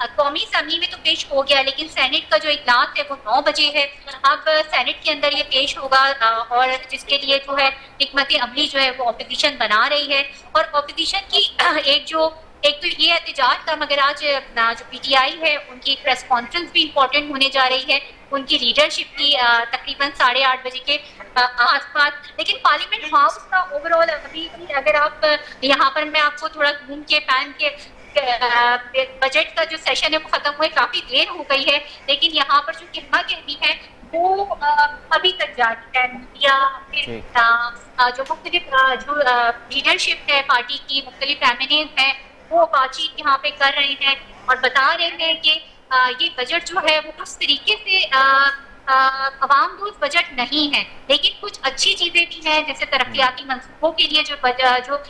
अब कौमी असम्बली में तो पेश हो गया, लेकिन सेनेट का जो इजलास है वो 9 बजे है। अब सेनेट के अंदर ये पेश होगा, और जिसके लिए जो है हिकमत अमली जो है वो ऑपोजिशन बना रही है, और ऑपोजिशन की एक तो ये एहतजाज था, मगर आज जो पीटीआई है उनकी प्रेस कॉन्फ्रेंस भी इम्पोर्टेंट होने जा रही है, उनकी लीडरशिप की तकरीबन 8:30 बजे के आसपास। लेकिन पार्लियामेंट हाउस का ओवरऑल अभी अगर आप यहाँ पर मैं आपको थोड़ा घूम के पैन के बजट का जो सेशन है वो खत्म हुए काफी देर हो गई है, लेकिन यहाँ पर जो कहना कहनी है वो अभी तक जारी है। या फिर जो मुख्तलिफ जो लीडरशिप है पार्टी की, मुख्तलिफ एमिनेंस है, वो बातचीत यहाँ पे कर रहे हैं और बता रहे हैं कि ये बजट जो है वो उस तरीके से अवाम दोस्त बजट नहीं है, लेकिन कुछ अच्छी चीजें भी हैं, जैसे तरक्याती मंसूबों के लिए जो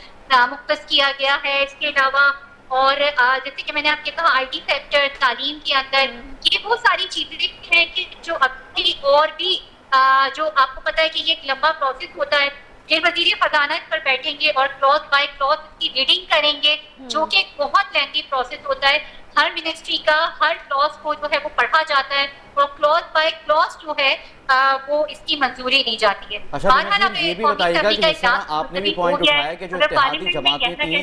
मुख्तस किया गया है। इसके अलावा और जैसे कि मैंने आपके कहा आईटी सेक्टर, तालीम के अंदर, ये वो सारी चीजें हैं कि जो अभी और भी जो आपको पता है कि ये एक लंबा प्रोसेस होता है, फिर वजीर खजाना पर बैठेंगे और क्लॉज बाय क्लॉज की रीडिंग करेंगे, जो कि एक बहुत लेंथी प्रोसेस होता है। हर मिनिस्ट्री का हर क्लॉज को जो है वो पढ़ा जाता है और क्लॉज बाय क्लॉज जो है वो इसकी मंजूरी दी जाती है। अच्छा, ये भी बताइएगा कि जिस तरह आपने भी पॉइंट उठाया कि जो इत्तेहादी जमातें थी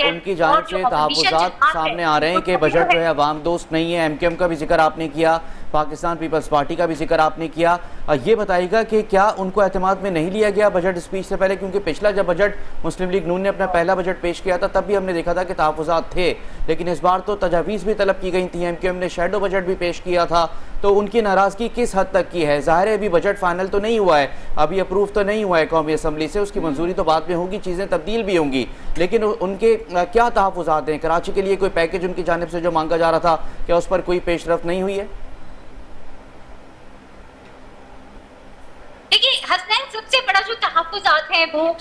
उनकी जानिब से तहफ़्फ़ुज़ात सामने आ रहे हैं कि बजट जो है अवाम दोस्त नहीं है। MQM का भी जिक्र आपने किया, पाकिस्तान पीपल्स पार्टी का भी जिक्र आपने किया। ये बताइएगा कि क्या उनको एतमाद में नहीं लिया गया बजट स्पीच से पहले? क्योंकि पिछला जब बजट मुस्लिम लीग नून ने अपना पहला बजट पेश किया था तब भी हमने देखा था कि तहफ़्फ़ुज़ात थे, लेकिन इस बार तो तजावीज़ भी तलब की गई थी। MQM ने शैडो बजट भी पेश किया था, तो उनकी नाराज़गी किस हद तक की है? ज़ाहिर है अभी बजट फाइनल तो नहीं हुआ है, अभी अप्रूव तो नहीं हुआ है कौमी असम्बली से, उसकी मंजूरी तो बाद में होगी, चीज़ें तब्दील भी होंगी, लेकिन उनके क्या तहफ़्फ़ुज़ात हैं? कराची के लिए कोई पैकेज उनकी जानिब से जो मांगा जा रहा था, क्या उस पर कोई पेशरफ नहीं हुई है? देखिए हसनैन, सबसे बड़ा जो तहफ़्फ़ुज़ात है वो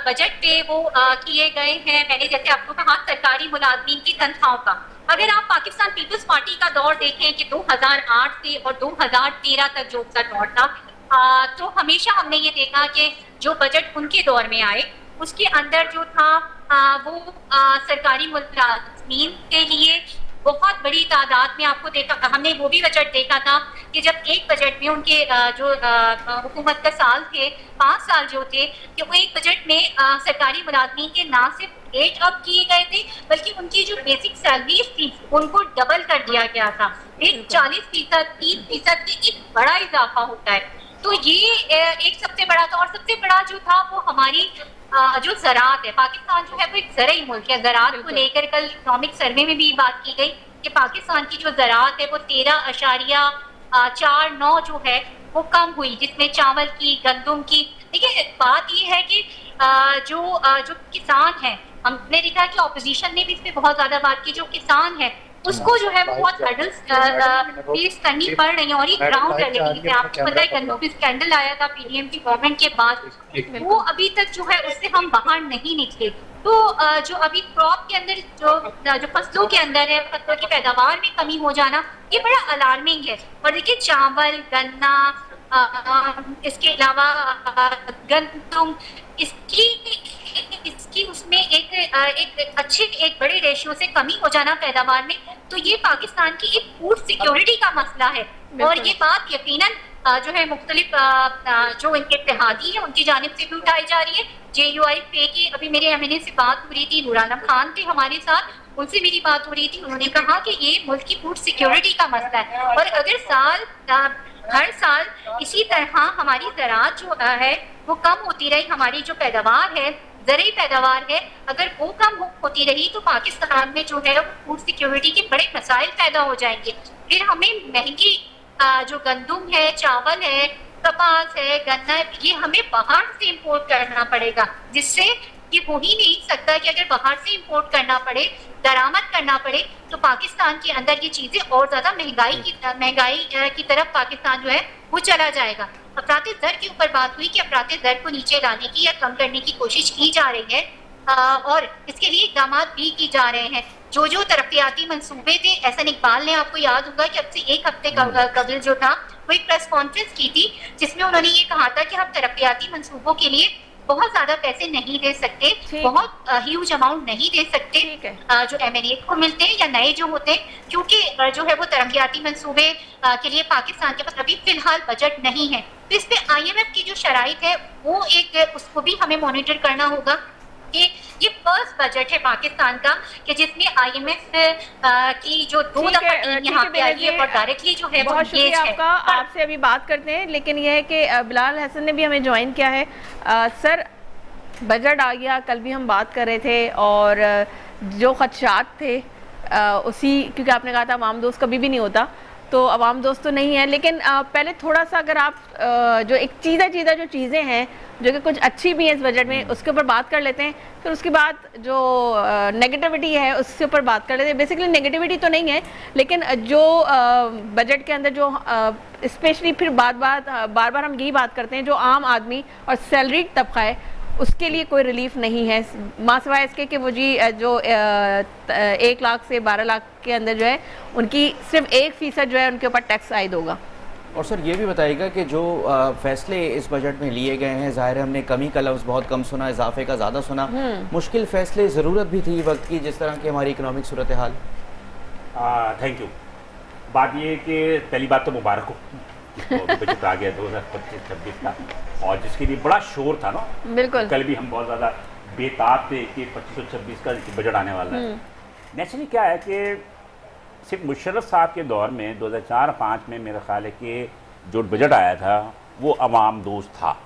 बजट पे वो किए गए हैं। मैंने जैसे आपको कहा सरकारी मुलाज़मीन की तनख्वाहों का, अगर आप पाकिस्तान पीपल्स पार्टी का दौर देखें कि 2008 से और 2013 तक जो उसका दौर था, तो हमेशा हमने ये देखा कि जो बजट उनके दौर में आए उसके अंदर जो था वो सरकारी मुलाज़मीन के लिए बहुत बड़ी तादाद में आपको देखा, हमने वो भी बजट देखा था कि जब एक बजट में उनके जो हुकूमत का साल थे 5 साल जो थे, कि वो एक बजट में सरकारी मुलाज़मीन के ना सिर्फ रेट अप किए गए थे बल्कि उनकी जो बेसिक सैलरीज थी उनको डबल कर दिया गया था। एक 40%, 30% के एक बड़ा इजाफा होता है। तो ये एक सबसे बड़ा था। और सबसे बड़ा जो था वो हमारी जो ज़राअत है, पाकिस्तान जो है वो एक ज़रई मुल्क है। ज़राअत को लेकर कल इकोनॉमिक सर्वे में भी बात की गई कि पाकिस्तान की जो ज़राअत है वो 13.49 जो है वो कम हुई, जिसमें चावल की, गंदम की। देखिए बात ये है कि जो किसान है, हमने देखा कि ऑपोजिशन ने भी इस पर बहुत ज़्यादा बात की, जो किसान है उसको जो है वो बहुत हर्डल्स फेस करनी पड़ रही है। और ये ग्राउंड रियलिटी है, आपको पता है गंदम की स्कैंडल आया था PDM की गवर्नमेंट के बाद, वो अभी तक जो है उससे हम बाहर नहीं निकले। तो जो अभी क्रॉप के अंदर जो फसलों के अंदर है, फसलों की पैदावार में कमी हो जाना, ये बड़ा अलार्मिंग है। और देखिए चावल, गन्ना, इसके अलावा गंदम, इसकी उसमें एक बड़े रेशियो से कमी हो जाना पैदावार में, तो ये पाकिस्तान की एक फूड सिक्योरिटी का मसला है। और ये बात यकीनन जो है मुख्तलिफ जो इनके इत्तेहादी है उनकी जानिब से भी उठाई जा रही है। JUIF की अभी मेरे MNA से बात हो रही थी, नूरानम खान थे हमारे साथ, उनसे मेरी बात हो रही थी। उन्होंने कहा कि ये मुल्क की फूड सिक्योरिटी का मसला है और अगर हर साल इसी तरह हमारी ज़राअत जो है वो कम होती रही, हमारी जो पैदावार है, ज़रूरी पैदावार है, अगर वो कम होती रही तो पाकिस्तान में जो है फूड सिक्योरिटी के बड़े मसाइल पैदा हो जाएंगे। फिर हमें महंगी जो गंदम है, चावल है, कपास है, गन्ना है, ये हमें बाहर से इम्पोर्ट करना पड़ेगा, जिससे ये हो ही नहीं सकता कि अगर बाहर से इम्पोर्ट करना पड़े, दरामद करना पड़े, तो पाकिस्तान के अंदर ये चीज़ें और ज़्यादा महंगाई की तरफ पाकिस्तान जो है वो चला जाएगा। अफरात दर के ऊपर बात हुई कि अफरात दर को नीचे लाने की या कम करने की कोशिश की जा रही है और इसके लिए इक़दाम भी की जा रहे हैं। जो तरक्याती मंसूबे थे, एहसन इकबाल ने, आपको याद होगा कि अब से एक हफ्ते कबल जो था वो एक प्रेस कॉन्फ्रेंस की थी जिसमें उन्होंने ये कहा था कि हम तरक्याती मंसूबों के लिए बहुत ज्यादा पैसे नहीं दे सकते, बहुत ह्यूज अमाउंट नहीं दे सकते जो MNA को मिलते हैं या नए जो होते हैं, क्योंकि जो है वो तरक्याती मंसूबे के लिए पाकिस्तान के पास अभी फिलहाल बजट नहीं है। तो इस पे IMF की जो शराइत है वो एक उसको भी हमें मॉनिटर करना होगा कि ये फर्स्ट बजट है पाकिस्तान का कि जिसमें IMF की जो 2 दफा टीम यहाँ पे आई है और डायरेक्टली जो है बहुत शुक्रिया आपका। आपसे अभी बात करते हैं, लेकिन यह है कि बिलाल हसन ने भी हमें ज्वाइन किया है। सर, बजट आ गया, कल भी हम बात कर रहे थे और जो खदशात थे उसी, क्योंकि आपने कहा था अवाम दोस्त कभी भी नहीं होता, तो अवाम दोस्त तो नहीं है, लेकिन पहले थोड़ा सा अगर आप जो एक चीज़ा जो चीज़ें हैं जो कि कुछ अच्छी भी हैं इस बजट में, उसके ऊपर बात कर लेते हैं, फिर उसके बाद जो नेगेटिविटी है उसके ऊपर बात कर लेते हैं। बेसिकली नेगेटिविटी तो नहीं है, लेकिन जो बजट के अंदर जो स्पेशली फिर बार बार हम यही बात करते हैं, जो आम आदमी और सैलरीड तबका है उसके लिए कोई रिलीफ नहीं है, मासिवाय इसके कि वो जी जो 1 लाख से 12 लाख के अंदर जो है उनकी सिर्फ 1% जो है उनके ऊपर टैक्स आयद होगा। और सर ये भी बताइएगा कि जो फैसले इस बजट में लिए गए हैं, ज़ाहिर है हमने कमी का लफ्ज़ बहुत कम सुना, इजाफे का ज़्यादा सुना, मुश्किल फैसले ज़रूरत भी थी वक्त की, जिस तरह की हमारी economic Surat hall. Thank you. बात ये है कि पहली बात तो मुबारक हो, बजट आ गया 2025-26 का, और जिसके लिए बड़ा शोर था ना। बिल्कुल। कल भी हम बहुत ज़्यादा बेताब थे कि 25-26 का बजट आने वाला है। नेचुरली क्या है कि सिर्फ मुशर्रफ साहब के दौर में 2004-05 में मेरा ख्याल है कि जो बजट आया था वो अवाम दोस्त था।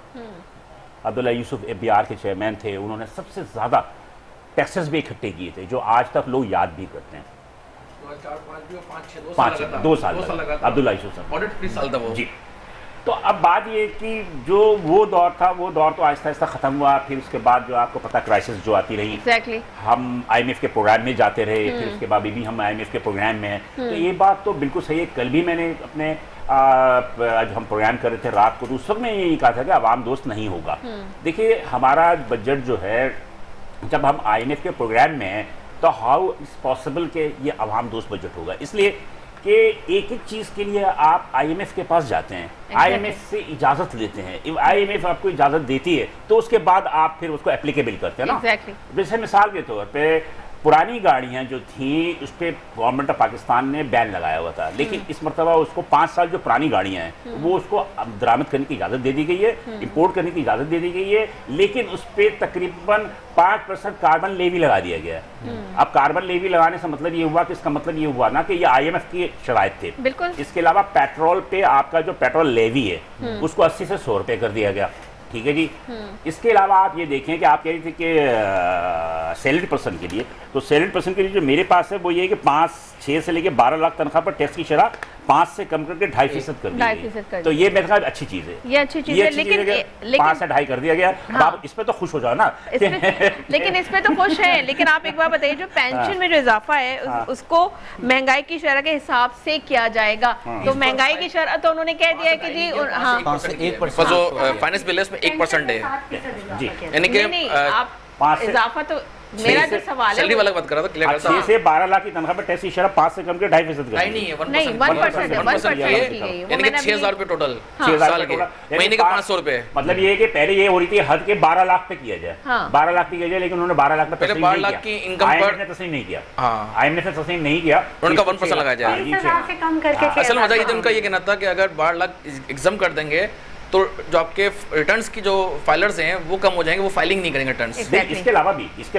अब्दुल्ला यूसुफ एबीआर के चेयरमैन थे, उन्होंने सबसे ज़्यादा टैक्सेस भी इकट्ठे किए थे, जो आज तक लोग याद भी करते हैं। 2 साल अब्दुल्ला यूसुफ साहब ऑडिट फ्री साल था वो जी। तो अब बात ये कि जो वो दौर था, वो दौर तो आहिस्ता आहिस्ता ख़त्म हुआ। फिर उसके बाद जो आपको पता क्राइसिस जो आती रही, Exactly. हम IMF के प्रोग्राम में जाते रहे, फिर उसके बाद भी हम IMF के प्रोग्राम में हैं। तो ये बात तो बिल्कुल सही है। कल भी मैंने अपने आज हम प्रोग्राम कर रहे थे रात को, तो उस वक्त मैं यही कहा था कि आवाम दोस्त नहीं होगा। देखिए हमारा बजट जो है, जब हम IMF के प्रोग्राम में हैं तो हाउ इज़ पॉसिबल कि ये आवाम दोस्त बजट होगा, इसलिए कि एक एक चीज़ के लिए आप IMF के पास जाते हैं, IMF से इजाज़त लेते हैं, IMF आपको इजाज़त देती है तो उसके बाद आप फिर उसको एप्लीकेबल करते हैं ना। जैसे मिसाल के तौर पे पुरानी गाड़ियां जो थी उस पर गवर्नमेंट ऑफ पाकिस्तान ने बैन लगाया हुआ था, लेकिन इस मरतबा उसको 5 साल जो पुरानी गाड़ियां हैं वो उसको दरामद करने की इजाज़त दे दी गई है, इंपोर्ट करने की इजाज़त दे दी गई है, लेकिन उस पर तकरीबन 5% कार्बन लेवी लगा दिया गया है। अब कार्बन लेवी लगाने से मतलब ये हुआ कि इसका मतलब ये हुआ ना कि ये IMF की शराइत थे। बिल्कुल। इसके अलावा पेट्रोल पे आपका जो पेट्रोल लेवी है उसको 80 से 100 रुपये कर दिया गया। ठीक है जी। इसके अलावा आप ये देखें कि आप कह रहे थे कि सैलरी पर्सन के लिए, तो सैलरी पर्सन के लिए जो मेरे पास है वो ये है कि 5-6 से लेके 12 लाख तनख्वाह पर टैक्स की शरह 5 से कम करके 2.5% कर दी गई। तो ये मेरे ख्याल अच्छी चीज़ है, ये अच्छी चीज़ है, लेकिन 5 से 2.5 कर दिया गया। हाँ। आप इस पे तो खुश हो जाओ ना। लेकिन इस पे तो खुश हैं, लेकिन आप एक बार बताइए जो पेंशन में जो इजाफा है उसको महंगाई की शरह के हिसाब से किया जाएगा। तो महंगाई की शरह तो उन्होंने कह दिया है कि जी हाँ 1% जो फाइनेंस बिल है उसमें 1% है जी, यानी कि आप 5 से इजाफा तो मेरा जो सवाल सैलरी है वाला बात कर रहा था, क्लियर 6 से 12 लाख की तनख्वाह पर टैक्स की शरह 5 से कम के 2.5% कर नहीं है 1% नहीं 1% है 1% की गई है। वो यानी कि मैंने 6,000 रुपए टोटल 6,000 साल के, टोटल, महीने के 500 रुपए। मतलब ये है कि पहले ये हो रही थी हद के 12 लाख पे किया जाए, हाँ। 12 लाख पे किया जाए, लेकिन उन्होंने 12 लाख पे पहले तस्लीम 12 नहीं लाख किया। की इनकम पर IMF ने तस्लीम नहीं किया। हाँ। IMF ने तस्लीम नहीं किया, उनका 1% लगाया जाए। 30,000 से कम करके असल में ये उनका ये कहना था कि अगर 12 लाख एग्जाम कर देंगे तो जो आपके रिटर्न्स की जो फाइलर्स हैं वो कम हो जाएंगे, वो फाइलिंग नहीं करेंगे रिटर्न्स। Exactly. इसके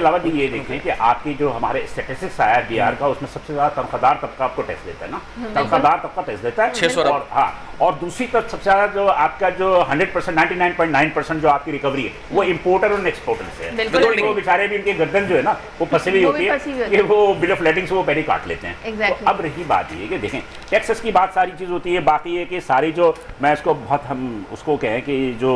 अलावा भी ये देखें कि आपकी जो हमारे स्टैटिस्टिक्स आया है बिहार का, उसमें सबसे ज्यादा तनख्वाहदार तबका आपको टैक्स देता है ना, तनख्वाहदार तबका टैक्स देता है 600 और हाँ, और दूसरी तरफ सबसे ज्यादा जो आपका जो 100% 99.9% जो आपकी रिकवरी है वो इम्पोर्टर और एक्सपोर्टर से है। बिल्कुल। वो बेचारे भी इनके गर्दन जो है ना वो फंसी हुई वो होती भी है फंसी हुई होती कि वो बिल ऑफ लेटिंग से वो पहले काट लेते हैं। Exactly. तो अब रही बात ये कि देखें टैक्सेस की बात सारी चीज़ होती है, बाकी है कि सारी जो मैं इसको बहुत हम उसको कहें कि जो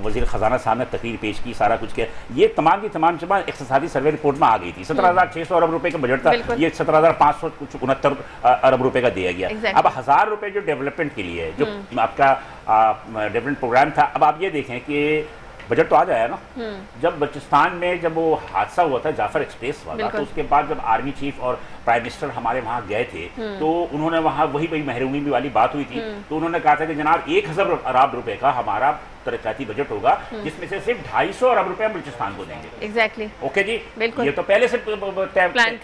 वज़ीर ख़जाना साहब ने तकरीर पेश की, सारा कुछ किया, ये तमाम की तमाम इक़्तिसादी सर्वे रिपोर्ट में आ गई थी। 17,600 अरब रुपए का बजट था, ये 17,569 अरब रुपए का दिया गया। अब 1,000 रुपए जो डेवलपमेंट के लिए है, जो आपका डेवलपमेंट प्रोग्राम था, अब आप ये देखें कि बजट तो आ जाया ना, जब बलूचिस्तान में जब वो हादसा हुआ था जाफर एक्सप्रेस वाला, तो उसके बाद जब आर्मी चीफ और प्राइम मिनिस्टर हमारे वहाँ गए थे तो उन्होंने वहाँ वही महरूमी वाली बात हुई थी, तो उन्होंने कहा था कि जनाब 1,000 अरब रुपए का हमारा तरक्याती बजट होगा, जिसमें से सिर्फ 250 अरब रुपए हम बलूचिस्तान को देंगे। एग्जैक्टली। ओके जी, ये तो पहले से प्लान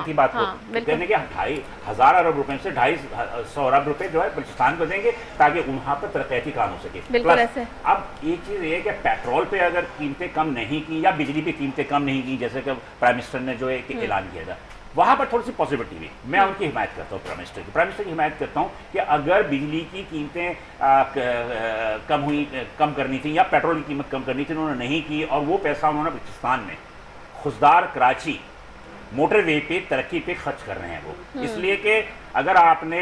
थी बात को कहने के 2,500 अरब रुपए से 250 अरब रुपए जो है बलूचिस्तान को देंगे ताकि वहाँ पर तरक्याती काम हो सके। प्लस अब एक चीज़ ये कि पेट्रोल पे अगर कीमतें कम नहीं की या बिजली पे कीमतें कम नहीं की, जैसे कि प्राइम मिनिस्टर ने जो एक ऐलान किया था, वहाँ पर थोड़ी सी पॉजिटिविटी हुई। मैं उनकी हिमायत करता हूँ, प्राइम मिनिस्टर की हिमायत करता हूँ कि अगर बिजली की कीमतें कम करनी थी या पेट्रोल की कीमत कम करनी थी, उन्होंने नहीं की, और वो पैसा उन्होंने बलूचिस्तान में खुशदार कराची मोटरवे पे तरक्की पे खर्च कर रहे हैं वो, इसलिए कि अगर आपने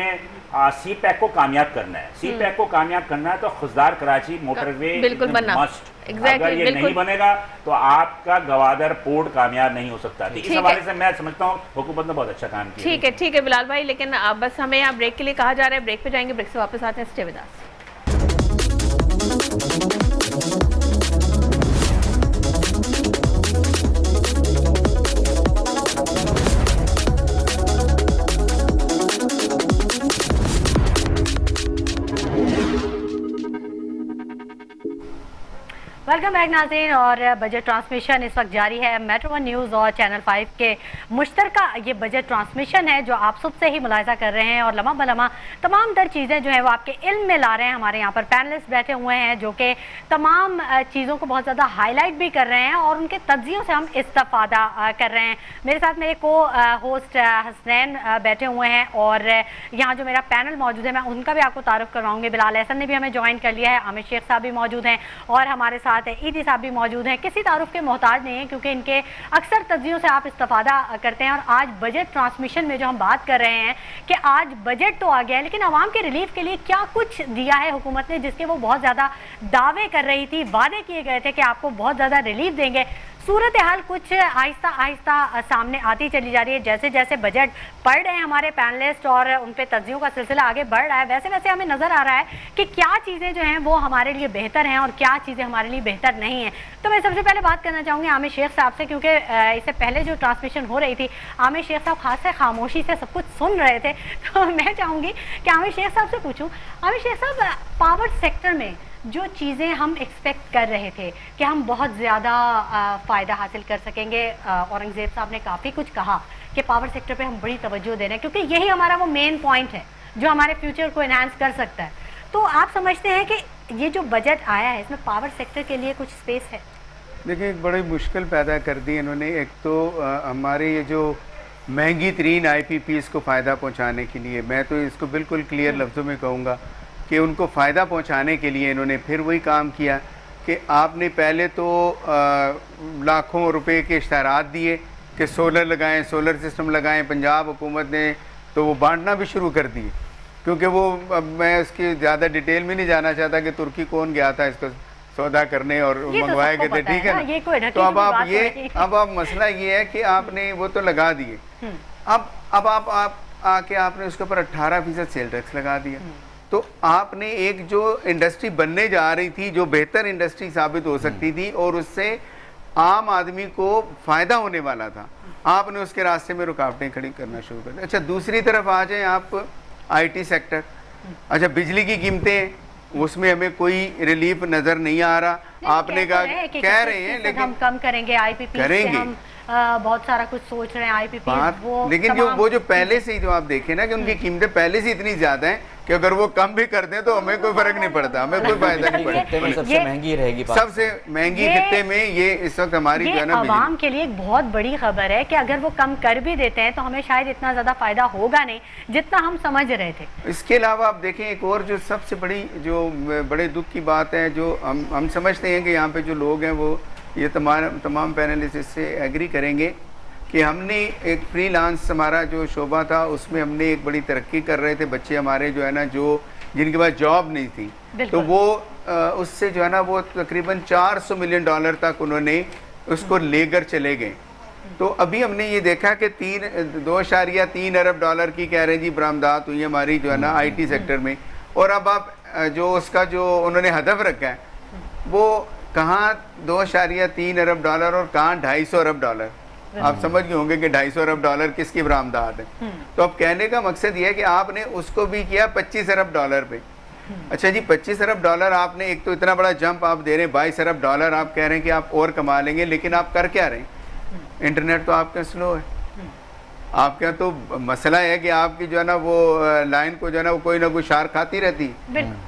सी पैक को कामयाब करना है, सी पैक को कामयाब करना है तो खुशदार कराची मोटरवे बिल्कुल बनना मस्ट। अगर ये नहीं बनेगा तो आपका गवादर पोर्ट कामयाब नहीं हो सकता। तो इस हवाले से मैं समझता हूँ हुकूमत ने बहुत अच्छा काम किया। ठीक है बिलाल भाई, लेकिन बस हमें यहाँ ब्रेक के लिए कहा जा रहा है, ब्रेक पे जाएंगे, ब्रेक से वापस आते हैं। Stay with us. Welcome back नाज़रीन। और बजट ट्रांसमिशन इस वक्त जारी है। मेट्रो वन न्यूज़ और चैनल 5 के मुश्तरका ये बजट ट्रांसमिशन है जो आप सब से ही मुलाहिजा कर रहे हैं और लम्हा बलम्हा तमाम तर चीज़ें जो हैं वो आपके इल्म में ला रहे हैं। हमारे यहाँ पर पैनलिस्ट बैठे हुए हैं जो कि तमाम चीज़ों को बहुत ज़्यादा हाईलाइट भी कर रहे हैं और उनके तज्जियों से हम इस्तिफादा कर रहे हैं। मेरे साथ मेरे को होस्ट हसनैन बैठे हुए हैं और यहाँ जो मेरा पैनल मौजूद है मैं उनका भी आपको तारुफ करवाऊँगी। बिलाल अहसन ने भी हमें ज्वाइन कर लिया है, आमिर शेख साहब भी मौजूद हैं और हमारे साथ ईदी साहब भी मौजूद हैं। किसी तारुफ के मोहताज नहीं है क्योंकि इनके अक्सर तज्जियों से आप इस्तिफादा करते हैं। और आज बजट ट्रांसमिशन में जो हम बात कर रहे हैं कि आज बजट तो आ गया है लेकिन आवाम के रिलीफ के लिए क्या कुछ दिया है हुकूमत ने, जिसके वो बहुत ज़्यादा दावे कर रही थी, वादे किए गए थे कि आपको बहुत ज़्यादा रिलीफ देंगे। सूरत हाल कुछ आहिस्ता आहिस्ता सामने आती चली जा रही है। जैसे जैसे बजट पढ़ रहे हैं हमारे पैनलिस्ट और उन पे तज्जियों का सिलसिला आगे बढ़ रहा है, वैसे वैसे हमें नज़र आ रहा है कि क्या चीज़ें जो हैं वो हमारे लिए बेहतर हैं और क्या चीज़ें हमारे लिए बेहतर नहीं हैं। तो मैं सबसे पहले बात करना चाहूँगी आमिर शेख साहब से, क्योंकि इससे पहले जो ट्रांसमिशन हो रही थी आमिर शेख साहब खास से खामोशी से सब कुछ सुन रहे थे। तो मैं चाहूँगी कि आमिर शेख साहब से पूछूँ, आमिर शेख साहब पावर सेक्टर में जो चीज़ें हम एक्सपेक्ट कर रहे थे कि हम बहुत ज़्यादा फ़ायदा हासिल कर सकेंगे, औरंगज़ेब साहब ने काफ़ी कुछ कहा कि पावर सेक्टर पे हम बड़ी तवज्जो दे रहे हैं क्योंकि यही हमारा वो मेन पॉइंट है जो हमारे फ्यूचर को इन्हांस कर सकता है। तो आप समझते हैं कि ये जो बजट आया है इसमें पावर सेक्टर के लिए कुछ स्पेस है? देखिए, एक बड़ी मुश्किल पैदा कर दी इन्होंने। एक तो हमारे ये जो महंगी तरीन IPPs को फ़ायदा पहुँचाने के लिए, मैं तो इसको बिल्कुल क्लियर लफ्ज़ों में कहूँगा कि उनको फ़ायदा पहुंचाने के लिए इन्होंने फिर वही काम किया कि आपने पहले तो लाखों रुपए के इश्तहारात दिए कि सोलर लगाएं, सोलर सिस्टम लगाएं। पंजाब हुकूमत ने तो वो बांटना भी शुरू कर दिए, क्योंकि वो, अब मैं इसकी ज़्यादा डिटेल में नहीं जाना चाहता कि तुर्की कौन गया था इसको सौदा करने और मंगवाए गए थे, ठीक है ना। तो अब आप ये, अब आप मसला ये है कि आपने वो तो लगा दिए, अब आप आके आपने उसके ऊपर 18% सेल टैक्स लगा दिया। तो आपने एक जो इंडस्ट्री बनने जा रही थी, जो बेहतर इंडस्ट्री साबित हो सकती थी और उससे आम आदमी को फ़ायदा होने वाला था, आपने उसके रास्ते में रुकावटें खड़ी करना शुरू कर दी। अच्छा, दूसरी तरफ आ जाए आप IT सेक्टर। अच्छा, बिजली की कीमतें, उसमें हमें कोई रिलीफ नज़र नहीं आ रहा। आपने कहा, कह रहे हैं लेकिन हम कम करेंगे, IPP करेंगे, हम बहुत सारा कुछ सोच रहे हैं IPP वो, लेकिन जो पहले से ही जो आप देखें ना कि उनकी कीमतें पहले से इतनी ज्यादा हैं कि अगर वो कम भी कर दें तो हमें कोई फर्क नहीं पड़ता, हमें कोई फायदा नहीं पड़ता। सबसे महंगी रहेगी, सबसे महंगी खित्ते में ये इस वक्त हमारी जो है ना, आवाम के लिए एक बहुत बड़ी खबर है कि अगर वो कम कर भी देते हैं तो हमें शायद इतना ज्यादा फायदा होगा नहीं जितना हम समझ रहे थे। इसके अलावा आप देखें, एक और जो सबसे बड़ी, जो बड़े दुख की बात है, जो हम समझते हैं कि यहाँ पे जो लोग हैं वो, ये तमाम पैनलिस्ट इससे एग्री करेंगे कि हमने एक फ्रीलांस, हमारा जो शोबा था उसमें हमने एक बड़ी तरक्की कर रहे थे। बच्चे हमारे जो है ना, जो जिनके पास जॉब नहीं थी, तो वो उससे जो है ना वो तकरीबन $400 मिलियन तक उन्होंने उसको लेकर चले गए। तो अभी हमने ये देखा कि 2.3 अरब डॉलर की कह रहे हैं जी बरामदात हुई हमारी जो है ना IT सेक्टर में। और अब आप जो उसका जो उन्होंने हदफ रखा है वो कहाँ 2.3 अरब डॉलर और कहाँ 250 अरब डॉलर। आप समझ गए होंगे कि 250 अरब डॉलर किसकी बरामदात है। तो अब कहने का मकसद ये है कि आपने उसको भी किया 25 अरब डॉलर पे। अच्छा जी, 25 अरब डॉलर आपने, एक तो इतना बड़ा जंप आप दे रहे हैं, 22 अरब डॉलर आप कह रहे हैं कि आप और कमा लेंगे, लेकिन आप कर क्या रहे हैं? इंटरनेट तो आपका स्लो है। आपके यहाँ तो मसला है कि आपकी जो है ना वो लाइन को जो है ना वो कोई ना कोई शार खाती रहती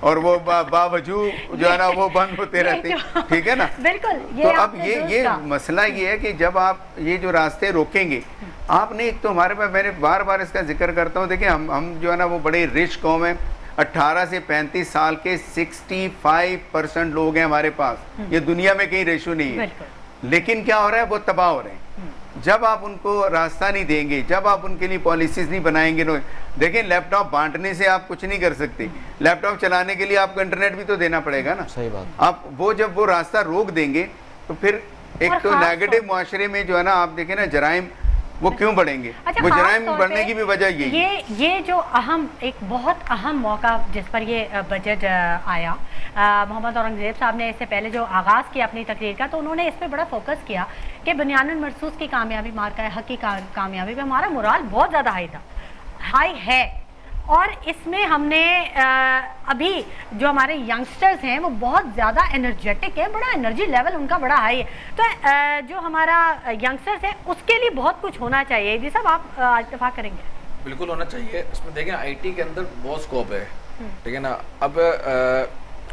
और वो बावजूद जो है ना वो बंद होते रहते, ठीक है ना। बिल्कुल। तो अब ये मसला ये है कि जब आप ये जो रास्ते रोकेंगे, आपने एक तो हमारे पास, मैंने बार बार इसका जिक्र करता हूँ, देखिए हम जो है ना वो बड़े रिच कौम है। 18 से 35 साल के 65% लोग हैं हमारे पास, ये दुनिया में कहीं रेशो नहीं है। लेकिन क्या हो रहा है, वो तबाह हो रहे हैं। जब आप उनको रास्ता नहीं देंगे, जब आप उनके लिए पॉलिसीज नहीं बनाएंगे। देखिए, लैपटॉप बांटने से आप कुछ नहीं कर सकते, लैपटॉप चलाने के लिए आपको इंटरनेट भी तो देना पड़ेगा ना। सही बात। आप वो जब वो रास्ता रोक देंगे तो फिर एक तो नेगेटिव मुआशरे में जो है ना, आप देखें ना, जराइम वो क्यों बढ़ेंगे। अच्छा, वो जराइम बढ़ने की भी वजह ये जो अहम, एक बहुत अहम मौका जिस पर ये बजट आया, मोहम्मद औरंगज़ेब साहब ने इससे पहले जो आगाज़ किया अपनी तकरीर का, तो उन्होंने इस पर बड़ा फोकस किया कि बुनियादन मरसूस की कामयाबी, मार्का हक की कामयाबी पे हमारा मोराल बहुत ज़्यादा हाई है। और इसमें हमने अभी जो हमारे यंगस्टर्स हैं वो बहुत ज़्यादा एनर्जेटिक है, बड़ा एनर्जी लेवल उनका बड़ा हाई है। तो जो हमारा यंगस्टर्स है उसके लिए बहुत कुछ होना चाहिए। जी साहब, आप इत्तेफाक करेंगे? बिल्कुल होना चाहिए। इसमें देखें आईटी के अंदर बहुत स्कोप है, ठीक है ना। अब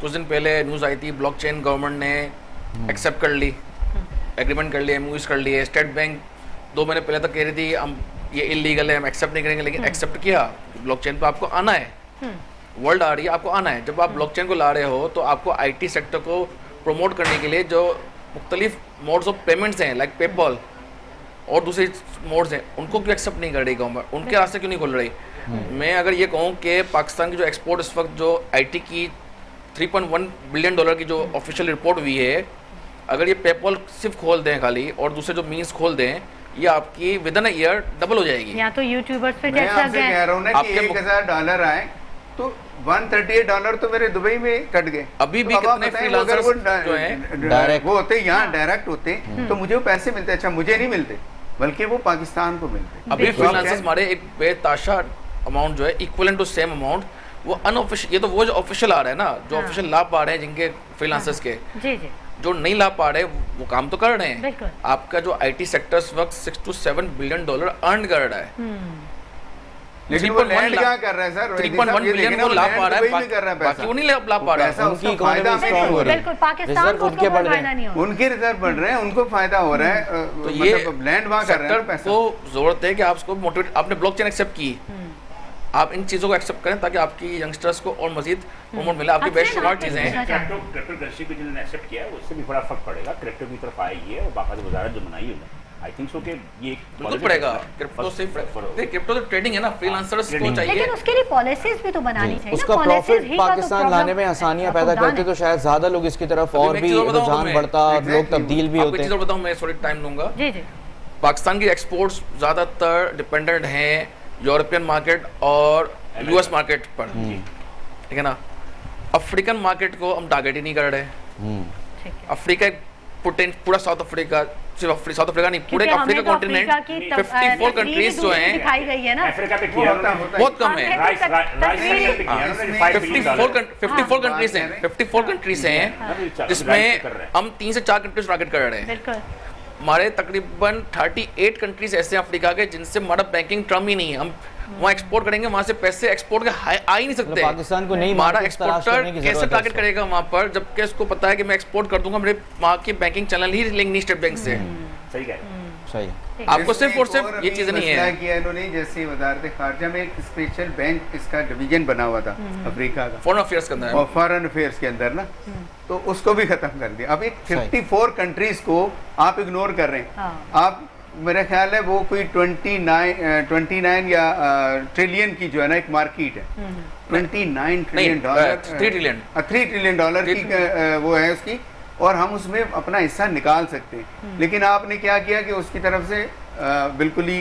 कुछ दिन पहले न्यूज़ आई थी, ब्लॉकचेन गवर्नमेंट ने एक्सेप्ट कर ली, एग्रीमेंट कर लिए, मूव्स कर लिए। स्टेट बैंक 2 महीने पहले तक कह रही थी हम ये इलीगल है, हम एक्सेप्ट नहीं करेंगे, लेकिन एक्सेप्ट किया। ब्लॉकचेन पे आपको आना है, वर्ल्ड आ रही है, आपको आना है। जब आप ब्लॉकचेन को ला रहे हो तो आपको आईटी सेक्टर को प्रमोट करने के लिए जो मुख्तलिफ मोड्स ऑफ पेमेंट्स हैं, लाइक पेपॉल और दूसरे मोड्स हैं, उनको क्यों एक्सेप्ट नहीं कर रही गवर्नमेंट? उनके रास्ते क्यों नहीं खोल रही? मैं अगर ये कहूँ कि पाकिस्तान की जो एक्सपोर्ट इस वक्त जो आईटी की $3.1 बिलियन की जो ऑफिशियल रिपोर्ट हुई है, अगर ये पेपॉल सिर्फ खोल दें खाली और दूसरे जो मीन्स खोल दें, ये आपकी with in a year double हो जाएगी। या तो यूट्यूबर्स पे मैं टैक्स लग आपसे गए। कह रहा हूँ ना कि आपके $1000 आए तो $138 तो मेरे दुबई में कट गए। अभी भी तो अब आप कितने बताएं, freelancers अगर वो जो हैं, direct- वो होते यहाँ डायरेक्ट होते तो मुझे वो पैसे मिलते। अच्छा, मुझे नहीं मिलते बल्कि वो पाकिस्तान को मिलते। अभी बिल्कुल। फ्रीलांसर्स हमारे एक बेताशा अमाउंट जो है इक्विवेलेंट टू सेम अमाउंट, वो अनऑफिशियल, ये तो वो जो ऑफिशियल आ रहा है ना, जो ऑफिशियल लाभ पा रहे हैं जिनके फ्रीलांसर्स के, जी जी, जो नहीं लाभ पा रहे वो काम तो कर रहे हैं। बिल्कुल। आपका जो आईटी सेक्टर इस वक्त $6 to $7 बिलियन अर्न कर रहा है। लेकिन वो लैंड क्या कर रहा है सर? 3.1 बिलियन वो लाभ पा रहा है, कर रहा है बाकी वो नहीं लाभ पा रहा पैसा है। उनकी उसका फायदा इकोनॉमी हमें नहीं स्ट्रांग हो हो रहा है। बिल्कुल। पाकिस्तान रिजर्व को उनके उसका बढ़ कोई रहे फायदा हैं। नहीं हो रहा। उनके रिजर्व बढ़ रहे हैं, उनको फायदा हो रहा है। तो ये मतलब लैंड वहाँ कर रहे सेक्टर हैं पैसा। को जरूरत है कि आप उसको मोटिवेट, आपने ब्लॉकचेन एक्सेप्ट की, आप इन चीज़ों को एक्सेप्ट करें ताकि आपकी यंगस्टर्स को और मजीद प्रमोट मिले। आपकी बेस्ट स्मार्ट चीज़ें हैं। क्रिप्टो करेंसी को जिन्होंने एक्सेप्ट किया है उससे भी बड़ा फर्क पड़ेगा, क्रिप्टो की तरफ आएगी है और बाकायदा वजारत जो बनाई है आई थिंक सो कि ये एक बिल्कुल पड़ेगा। क्रिप्टो से क्रिप्टो तो ट्रेडिंग है ना, फ्रीलांसर्स को चाहिए। लेकिन उसके लिए पॉलिसीज भी तो बनानी चाहिए ना। उसका policies प्रॉफिट ही का तो पाकिस्तान problem लाने में आसानियां पैदा फुकदान करते है। तो शायद ज्यादा लोग इसकी तरफ अभी और मैं भी एक चीज़ और बताऊं रुझान तुम्हें। बढ़ता और लोग Exactly. तब्दील भी आपको होते एक चीज़ और बताऊं, मैं थोड़ी टाइम लूंगा। जी जी, पाकिस्तान की एक्सपोर्ट्स ज़्यादातर डिपेंडेंट हैं यूरोपियन मार्केट और यूएस मार्केट पर, ठीक है ना। अफ्रीकन मार्केट को हम टारगेट ही नहीं कर रहे। ठीक है। अफ्रीका एक पूरा साउथ अफ्रीका, सिर्फ साउथ अफ्रीका नहीं, पूरे क्योंकि अफ्रीका हमें तो कॉन्टिनेंट, अफ्रीका की 54 कंट्रीज जो हैं, दिखाई गई है ना। अफ्रीका पे किया होता है। बहुत कम है। राइस सेक्टर पे किया है उन्होंने $5 बिलियन 54 कंट्रीज हैं, 54 कंट्रीज हैं जिसमें हम 3 से 4 कंट्रीज टारगेट कर रहे हैं। बिल्कुल। हमारे तकरीबन 38 कंट्रीज ऐसे हैं अफ्रीका के जिनसे हमारा बैंकिंग टर्म ही नहीं है। हम वहाँ एक्सपोर्ट करेंगे, वहाँ से पैसे एक्सपोर्ट के आ ही नहीं सकते। पाकिस्तान को नई हमारा markets तलाश एक्सपोर्टर करने की कैसे जरूरत है टारगेट उसको। करेगा वहाँ पर, जबकि उसको पता है कि मैं एक्सपोर्ट कर दूंगा, मेरे वहाँ की बैंकिंग चैनल ही लिंक नहीं स्टेट बैंक से। सही कह रहे हैं। सही है। आपको सिर्फ और इसमें सिर्फ एक ये अभी चीज़ें नहीं मसला है। किया इन्होंने, जैसे वजारत खारजा में एक स्पेशल बैंक इसका डिवीजन बना हुआ था अफ्रीका का फॉरेन अफेयर्स के अंदर और फॉरेन अफेयर्स के अंदर ना, तो उसको भी खत्म कर दिया। अब एक 54 कंट्रीज को आप इग्नोर कर रहे हैं। हाँ। आप, मेरा ख्याल है वो कोई 29 या ट्रिलियन की जो है ना एक मार्केट है, 29 ट्रिलियन डॉलर, 3 ट्रिलियन $3 ट्रिलियन की वो है उसकी, और हम उसमें अपना हिस्सा निकाल सकते हैं। लेकिन आपने क्या किया कि उसकी तरफ से बिल्कुल ही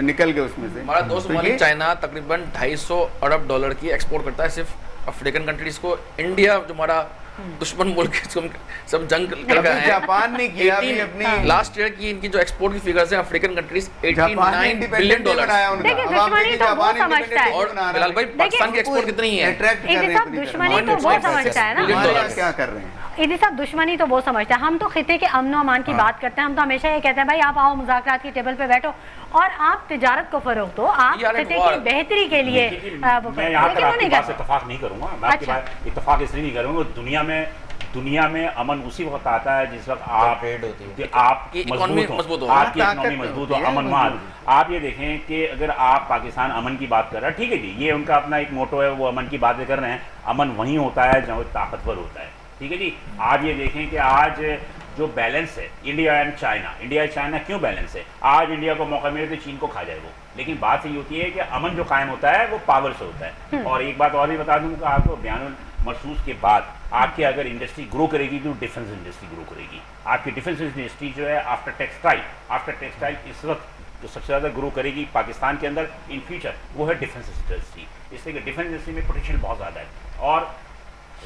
निकल गए उसमें से। हमारा दोस्त तो ये- मालिक चाइना तकरीबन $250 अरब की एक्सपोर्ट करता है सिर्फ अफ्रीकन कंट्रीज को। इंडिया जो हमारा दुश्मन मुल्क है, जिसको हम सब जंग अभी लगा है, जापान ने किया अभी अपनी लास्ट ईयर की इनकी जो एक्सपोर्ट की फिगर्स हैं अफ्रीकन कंट्रीज जापान ने 89 इंडिपेंडेंट बिलियन बनाया उनका। देखिए, अब आप दुश्मनी देखिए तो वो जापान समझता है। independent और बना रहा बिलाल भाई पाकिस्तान की एक्सपोर्ट कितनी है? अट्रैक्ट कर इधर रहे हैं सब अपनी तरफ। दुश्मनी तो वो समझता है ना। बिलियन हमारे डॉलर। यहाँ क्या कर रहे हैं? इधर साहब दुश्मनी तो वो समझता है। हम तो खिते के अमन और अमान की बात करते हैं। हम तो हमेशा ये कहते हैं भाई आप आओ मुज़ाकरात की टेबल पे बैठो और आप तिजारत को फरोग दो, आप यार, खिते और- की बेहतरी के लिए वो मैं करो। यहाँ पर लेकिन वो आपकी नहीं बात से करते। इत्तेफाक नहीं करूंगा। मैं आपकी अच्छा। बात इत्तेफाक इसलिए नहीं करूंगा, दुनिया में अमन उसी वक्त आता है जिस वक्त आप ट्रेड होती है। आपकी इकोनॉमी मजबूत हो, आपकी ताकत इकोनॉमी मजबूत हो, होती है, अमनवाद। मजबूत। आप ये देखें कि अगर आप पाकिस्तान अमन की बात कर रहे हैं, ठीक है जी, ये उनका अपना एक मोटो है, वो अमन की बातें कर रहे हैं। अमन वहीं होता है जहाँ वो ताकतवर होता है, ठीक है जी। आप ये देखें कि आज जो बैलेंस है इंडिया एंड चाइना क्यों बैलेंस है? आज इंडिया को मौका मिले तो चीन को खा जाए वो, लेकिन बात ये होती है कि अमन जो कायम होता है वो पावर से होता है। और एक बात और भी बता दूं कि आपको बयान महसूस के बाद आपकी अगर इंडस्ट्री ग्रो करेगी तो डिफेंस इंडस्ट्री ग्रो करेगी। आपकी डिफेंस इंडस्ट्री जो है आफ्टर टेक्सटाइल इस वक्त जो सबसे ज़्यादा ग्रो करेगी पाकिस्तान के अंदर इन फ्यूचर वो है डिफेंस इंडस्ट्री। इसलिए कि डिफेंस इंडस्ट्री में पोटेंशियल बहुत ज़्यादा है। और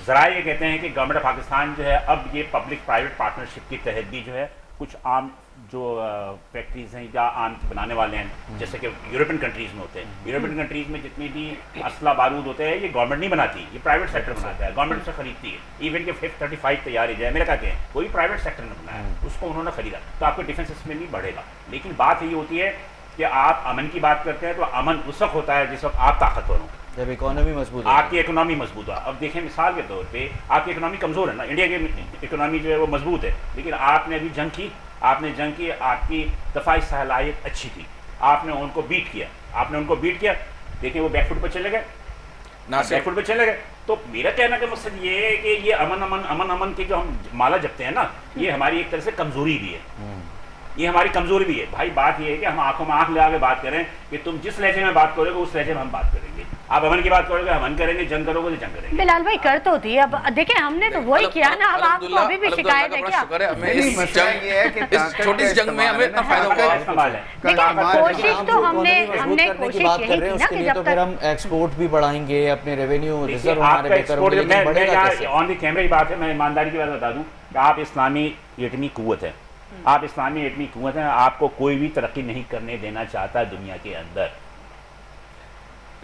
ज़रा ये कहते हैं कि गवर्नमेंट ऑफ पाकिस्तान जो है अब ये पब्लिक प्राइवेट पार्टनरशिप के तहत भी जो है कुछ आम जो फैक्ट्रीज हैं या आर्म्स बनाने वाले हैं, जैसे कि यूरोपियन कंट्रीज़ में होते हैं, यूरोपियन कंट्रीज़ में जितने भी असला बारूद होते हैं ये गवर्नमेंट नहीं बनाती, ये प्राइवेट सेक्टर बनाता है, गवर्नमेंट से खरीदती है। इवन के F-35 तैयारी है अमेरिका के, कोई प्राइवेट सेक्टर ने बनाया, उसको उन्होंने खरीदा, तो आपको डिफेंस इसमें भी बढ़ेगा। लेकिन बात यही होती है कि आप अमन की बात करते हैं तो अमन उस वक्त होता है जिस वक्त आप ताकतवर हो, जब इकोनॉमी मजबूत है। आपकी इकोनॉमी मजबूत है। अब देखें मिसाल के तौर पे आपकी इकोनॉमी कमज़ोर है ना, इंडिया की इकोनॉमी जो है वो मजबूत है, लेकिन आपने अभी जंग की, आपकी दफाई सलाहियत अच्छी थी, आपने उनको बीट किया, देखें वो बैकफुट पर चले गए, बैकफुट पर चले गए। तो मेरा कहना का मकसद ये है कि ये अमन की जो हम माला जपते हैं ना, ये हमारी एक तरह से कमज़ोरी भी है, ये हमारी कमजोरी भी है। भाई बात ये है कि हम आंखों में आंख लगा के बात करें कि तुम जिस लहजे में बात करोगे उस लहजे में हम बात करेंगे, आप अमन की बात करोगे अमन करेंगे, जंग करोगे तो जंग करेंगे। बिलाल भाई कर तो दी, अब देखिए हमने तो वही किया ना, अब आपको अभी भी शिकायत है क्या? इस छोटी सी जंग में हमें इतना फायदा हुआ। सवाल है देखिए कोशिश तो हमने कोशिश बात यही कर रहे हैं, की ना उसके कि लिए जब तो फिर तक हम एक्सपोर्ट भी बढ़ाएंगे, अपने रेवेन्यू रिजर्व आपका हमारे बेहतर होंगे, एक्सपोर्ट, लेकिन बढ़ेगा कैसे? ऑन द कैमरा की बात है, मैं ईमानदारी की बात बता दूं कि आप इस्लामी एटमी कुव्वत है, आप इस्लामी एटमी कुव्वत हैं, आपको कोई भी तरक्की नहीं करने देना चाहता दुनिया के अंदर।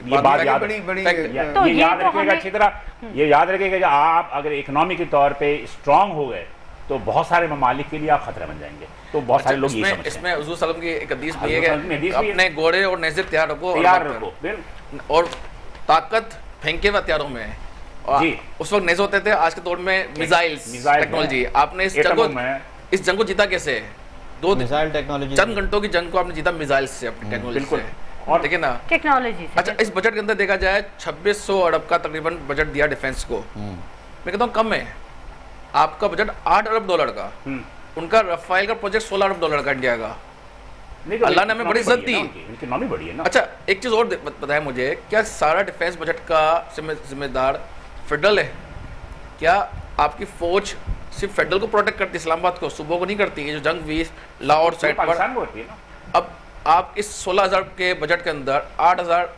ये बात याद तो ये ये याद तो रखिएगा हमें- अच्छी तरह, ये याद रखिएगा कि आप अगर इकोनॉमी के तौर पे स्ट्रांग हो गए तो बहुत सारे ममालिक के लिए आप खतरा बन जाएंगे। तो बहुत सारे लोग ये समझते हैं। इसमें हुजूर सल्लल्लाहु अलैहि वसल्लम की एक हदीस भी है हुजूर सल्लल्लाहु अलैहि वसल्लम की कि हदीस भी अपने घोड़े और नेज़े तैयार रखो, तैयार रखो, बिल्कुल। और ताकत फेंके हुए हथियारों में है। और जी। उस वक्त नेज़े होते थे, आज के दौर में मिसाइल्स मिसाइल टेक्नोलॉजी। आपने एटम इस जंग को जीता कैसे? दो मिसाइल टेक्नोलॉजी, चंद घंटों की जंग को आपने जीता मिसाइल से, अपनी टेक्नोलॉजी बिल्कुल। से। और ठीक है ना? टेक्नोलॉजी से। अच्छा, इस बजट के अंदर देखा जाए 2600 अरब का तकरीबन बजट दिया डिफेंस को। मैं कहता हूँ कम है। आपका बजट $8 अरब का, उनका रफाइल का प्रोजेक्ट $16 अरब का इंडिया का। नहीं तो अल्लाह ने हमें बड़ी इज्जत दी। इकोनॉमी बढ़ी है ना। अच्छा, एक चीज़ और बताया मुझे, क्या सारा डिफेंस बजट का जिम्मेदार फेडरल है? क्या आपकी फौज सिर्फ फेडरल को प्रोटेक्ट करती है, इस्लामाबाद को, सूबों को नहीं करती? ये जो जंग हुई लाहौर साइड पर, पाकिस्तान को होती है ना। अब आप इस 16,000 के बजट के अंदर 8,000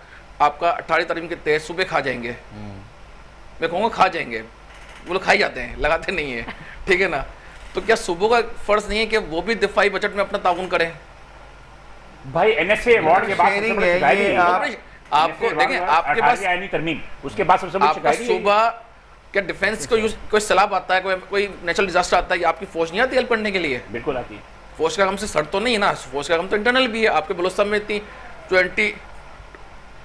आपका 18 तारीख के तहत सूबे खा जाएंगे। मैं कहूँगा खा जाएंगे, वो लोग खाई जाते हैं, लगाते नहीं है, ठीक है ना? तो क्या सूबों का फर्ज नहीं है कि वो भी दिफाई बजट में अपना ताउन करें? भाई NSA अवार्ड के बाद सबसे शेयरिंग बड़ी है शिकायत ये, यही है। आपको NSA देखें, अवार्ड आपके पास 18 आईनी तरमीम, उसके बाद सबसे बड़ी आपका शिकायत यही है। सूबा क्या डिफेंस को यूज, कोई सलाब आता है, कोई नेचुरल डिजास्टर आता है, आपकी फौज नहीं आती हेल्प करने के लिए? बिल्कुल आती है। फौज का काम से सर तो नहीं है ना, फौज का काम तो इंटरनल भी है। आपके बलोचिस्तान में इतनी 20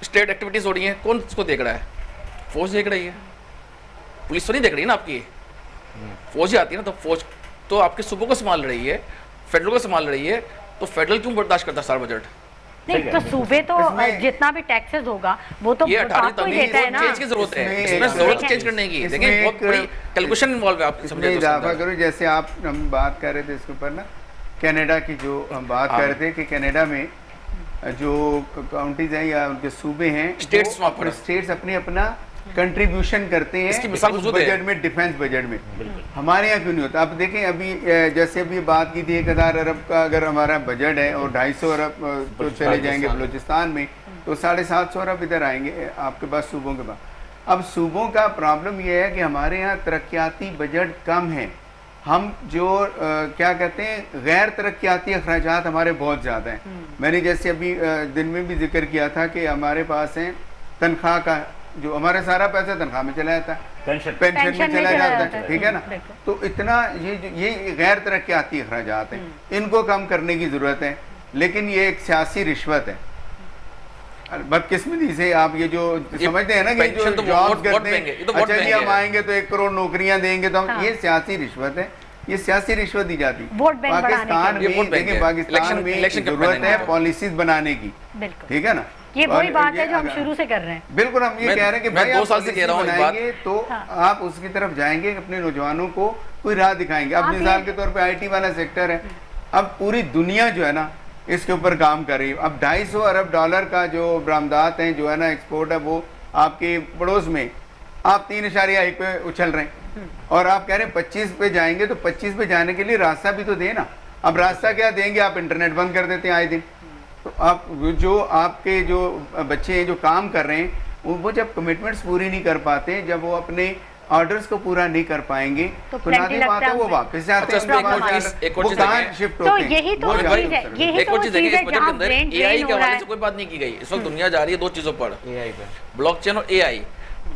स्टेट एक्टिविटीज हो रही हैं, कौन इसको देख रहा है? फौज देख रही है, पुलिस तो नहीं देख रही है ना आपकी, फौज ही आती है ना। तो फौज तो आपके सूबों को संभाल रही है, फेडरल को संभाल रही है, तो फेडरल क्यों बर्दाश्त करता है सारा बजट? नहीं तो सूबे तो इसमें- जितना भी टैक्सेस होगा वो तो ये 18 आपको ही देता है ना। चेंज की जरूरत है, इसमें इसमें एक- जरूरत चेंज करने की। इसमें देखिए बहुत एक- बड़ी कैलकुलेशन इन्वॉल्व है, आप इसमें समझे तो इजाफा समझे। करूँ, जैसे हम बात कर रहे थे इसके ऊपर ना, कनाडा की जो हम बात कर रहे थे कि कनाडा में जो काउंटीज हैं या उनके सूबे हैं, States वहाँ पर है। स्टेट्स अपना कंट्रीब्यूशन करते हैं इसकी मिसाल उस मौजूद है। बजट में, डिफेंस बजट में। हमारे यहाँ क्यों नहीं होता? अब देखें, अभी जैसे अभी बात की थी 1,000 अरब का अगर हमारा बजट है और 250 अरब तो चले जाएंगे बलूचिस्तान में, तो 750 अरब इधर आएंगे आपके पास सूबों के पास। अब सूबों का प्रॉब्लम यह है कि हमारे यहाँ तरक्याती बजट कम है। हम जो क्या कहते हैं, गैर तरक्याती अखराजात हमारे बहुत ज़्यादा हैं। मैंने जैसे अभी दिन में भी जिक्र किया था कि हमारे पास है तनख्वाह का, जो हमारा सारा पैसा तनख्वाह में चला जाता है, पेंशन पेंशन में पेंशन चला में चला जाता जाता है, है। ठीक है ना? बिल्कुल। तो इतना ये गैर तरक्याती अखराजात हैं, इनको कम करने की ज़रूरत है। लेकिन ये एक सियासी रिश्वत है। बदकिस्मती से आप ये जो समझते हैं ना कि जो पेंशन तो जॉब वोट करते देंगे, हैं, ये तो वोट अच्छा जी देंगे। हम आएंगे तो 1 करोड़ नौकरियां देंगे, तो हम हाँ। ये सियासी रिश्वत है, ये सियासी रिश्वत दी जाती है। वोट बैंक बढ़ाने पाकिस्तान के लिए। ये में वोट बैंक देखिए, है। पाकिस्तान में इलेक्शन के जरूरत पहले है नहीं। पॉलिसीज बनाने की, बिल्कुल, ठीक है ना? ये वही और बात है ये जो हम अगर- शुरू से कर रहे हैं। बिल्कुल, हम ये मैं- कह रहे हैं कि मैं भाई 2 आप साल से कह रहा हूँ ये बात। बनाएंगे तो हाँ। आप उसकी तरफ जाएंगे, अपने नौजवानों को कोई राह दिखाएंगे। अब आप मिसाल ये- के तौर पे IT वाला सेक्टर है, अब पूरी दुनिया जो है ना इसके ऊपर काम कर रही है। अब $250 अरब का जो बरामदात हैं, जो है ना एक्सपोर्ट है, वो आपके पड़ोस में आप 3.1 पे उछल रहे हैं, और आप कह रहे हैं 25 पे जाएंगे। तो 25 पे जाने के लिए रास्ता भी तो देना। अब रास्ता क्या देंगे? आप इंटरनेट बंद कर देते हैं आए दिन। तो आप जो आपके जो बच्चे हैं जो काम कर रहे हैं, वो जब कमिटमेंट्स पूरी नहीं कर पाते, जब वो अपने ऑर्डर्स को पूरा नहीं कर पाएंगे तो तो plenty नादिम लगता आता है है वो हमें। वापस जाते अच्छा, हैं इसमें एक और उनके चीज़- पास एक और वो चीज़ कहाँ देखें। शिफ्ट तो होते हैं यही तो वो चीज़ हमारी है, तरफ। यही एक तो और वो चीज़ चीज़ देखिए है इस बजट के जहाँ अंदर ब्रेन एआई ड्रेन के हो रहा हवाले है। से कोई बात नहीं की गई। इस वक्त दुनिया जा रही है दो चीज़ों पर, एआई पे ब्लॉकचेन और एआई।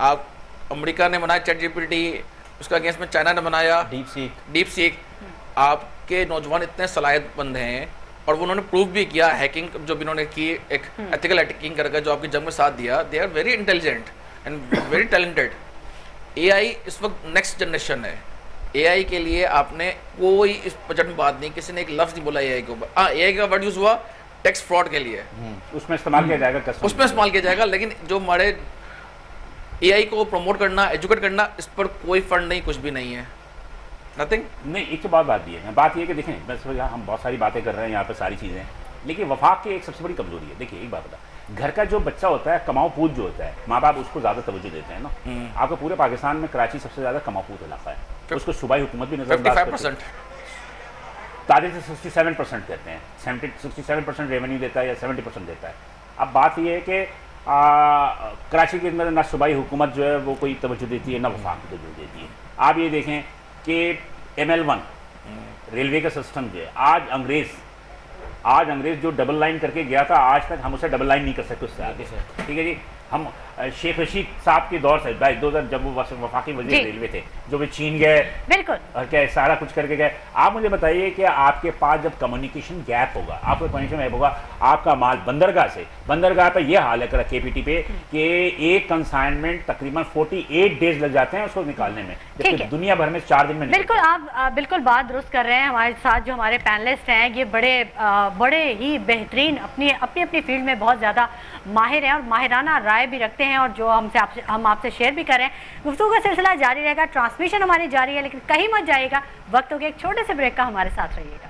आप अमेरिका ने बनाया चैट जीपीटी, उसका अगेंस्ट में चाइना ने बनाया डीप सीक। आपके नौजवान इतने सलाहियतमंद हैं और वो उन्होंने प्रूव भी किया, हैकिंग जो भी उन्होंने की, एक एथिकल हैकिंग करके जो आपकी जंग में साथ दिया। They are very intelligent and very talented. AI इस वक्त नेक्स्ट जनरेशन है। एआई के लिए आपने कोई इस बजट में बात नहीं, किसी ने एक लफ्ज़ नहीं बोला एआई के ऊपर। हाँ, एआई का वर्ड यूज़ हुआ टैक्स फ्रॉड के लिए, उसमें इस्तेमाल किया जाएगा कस्टम उसमें इस्तेमाल किया जाएगा, लेकिन जो हमारे एआई को प्रमोट करना, एजुकेट करना, इस पर कोई फंड नहीं, कुछ भी नहीं है, नथिंग। नहीं, एक तो बात ये है, बात ये कि देखें बस हम बहुत सारी बातें कर रहे हैं यहाँ पे सारी चीज़ें, लेकिन वफाक की एक सबसे बड़ी कमजोरी है। देखिए एक बात बता, घर का जो बच्चा होता है कमाऊ पूत जो होता है, माँ बाप उसको ज़्यादा तवज्जो देते हैं ना। आपको पूरे पाकिस्तान में कराची सबसे ज़्यादा कमाऊ पूत इलाका है, उसको सूबाई हुकूमत भी नजरअंदाज करती है। 55% ताजे से 67% देते हैं, 67% रेवेन्यू देता है या 70% देता है। अब बात यह है कि कराची के अंदर ना सूबाई हुकूमत जो है वो कोई तवज्जो देती है, ना वफाक को तवज्जो देती है। आप ये देखें कि ML1 रेलवे का सिस्टम जो है, आज अंग्रेज़ जो डबल लाइन करके गया था, आज तक हम उसे डबल लाइन नहीं कर सकते उससे आगे। ठीक है जी, हम शेख रशीद साहब के दौर से 2000 जब वो वफाकी वज़ीर रेलवे थे, जो वे चीन गए बिल्कुल और क्या सारा कुछ करके गए। आप मुझे बताइए कि आपके पास जब कम्युनिकेशन गैप होगा, आपको कम्युनिकेशन गैप होगा, आपका माल बंदरगाह पे ये हाल है करा KPT पे कि एक कंसाइनमेंट तकरीबन 48 डेज लग जाते हैं उसको निकालने में, जबकि दुनिया भर में 4 दिन में बिल्कुल आप बिल्कुल बात दुरुस्त कर रहे हैं। हमारे साथ जो हमारे पैनलिस्ट हैं ये बड़े ही बेहतरीन अपनी फील्ड में बहुत ज़्यादा माहिर हैं और माहिराना राय भी रखते हैं, और जो हम आपसे शेयर भी कर रहे हैं। गुफ्तगू का सिलसिला जारी रहेगा, ट्रांसमिशन हमारी जारी है, लेकिन कहीं मत जाइएगा। वक्त हो गया एक छोटे से ब्रेक का, हमारे साथ रहिएगा।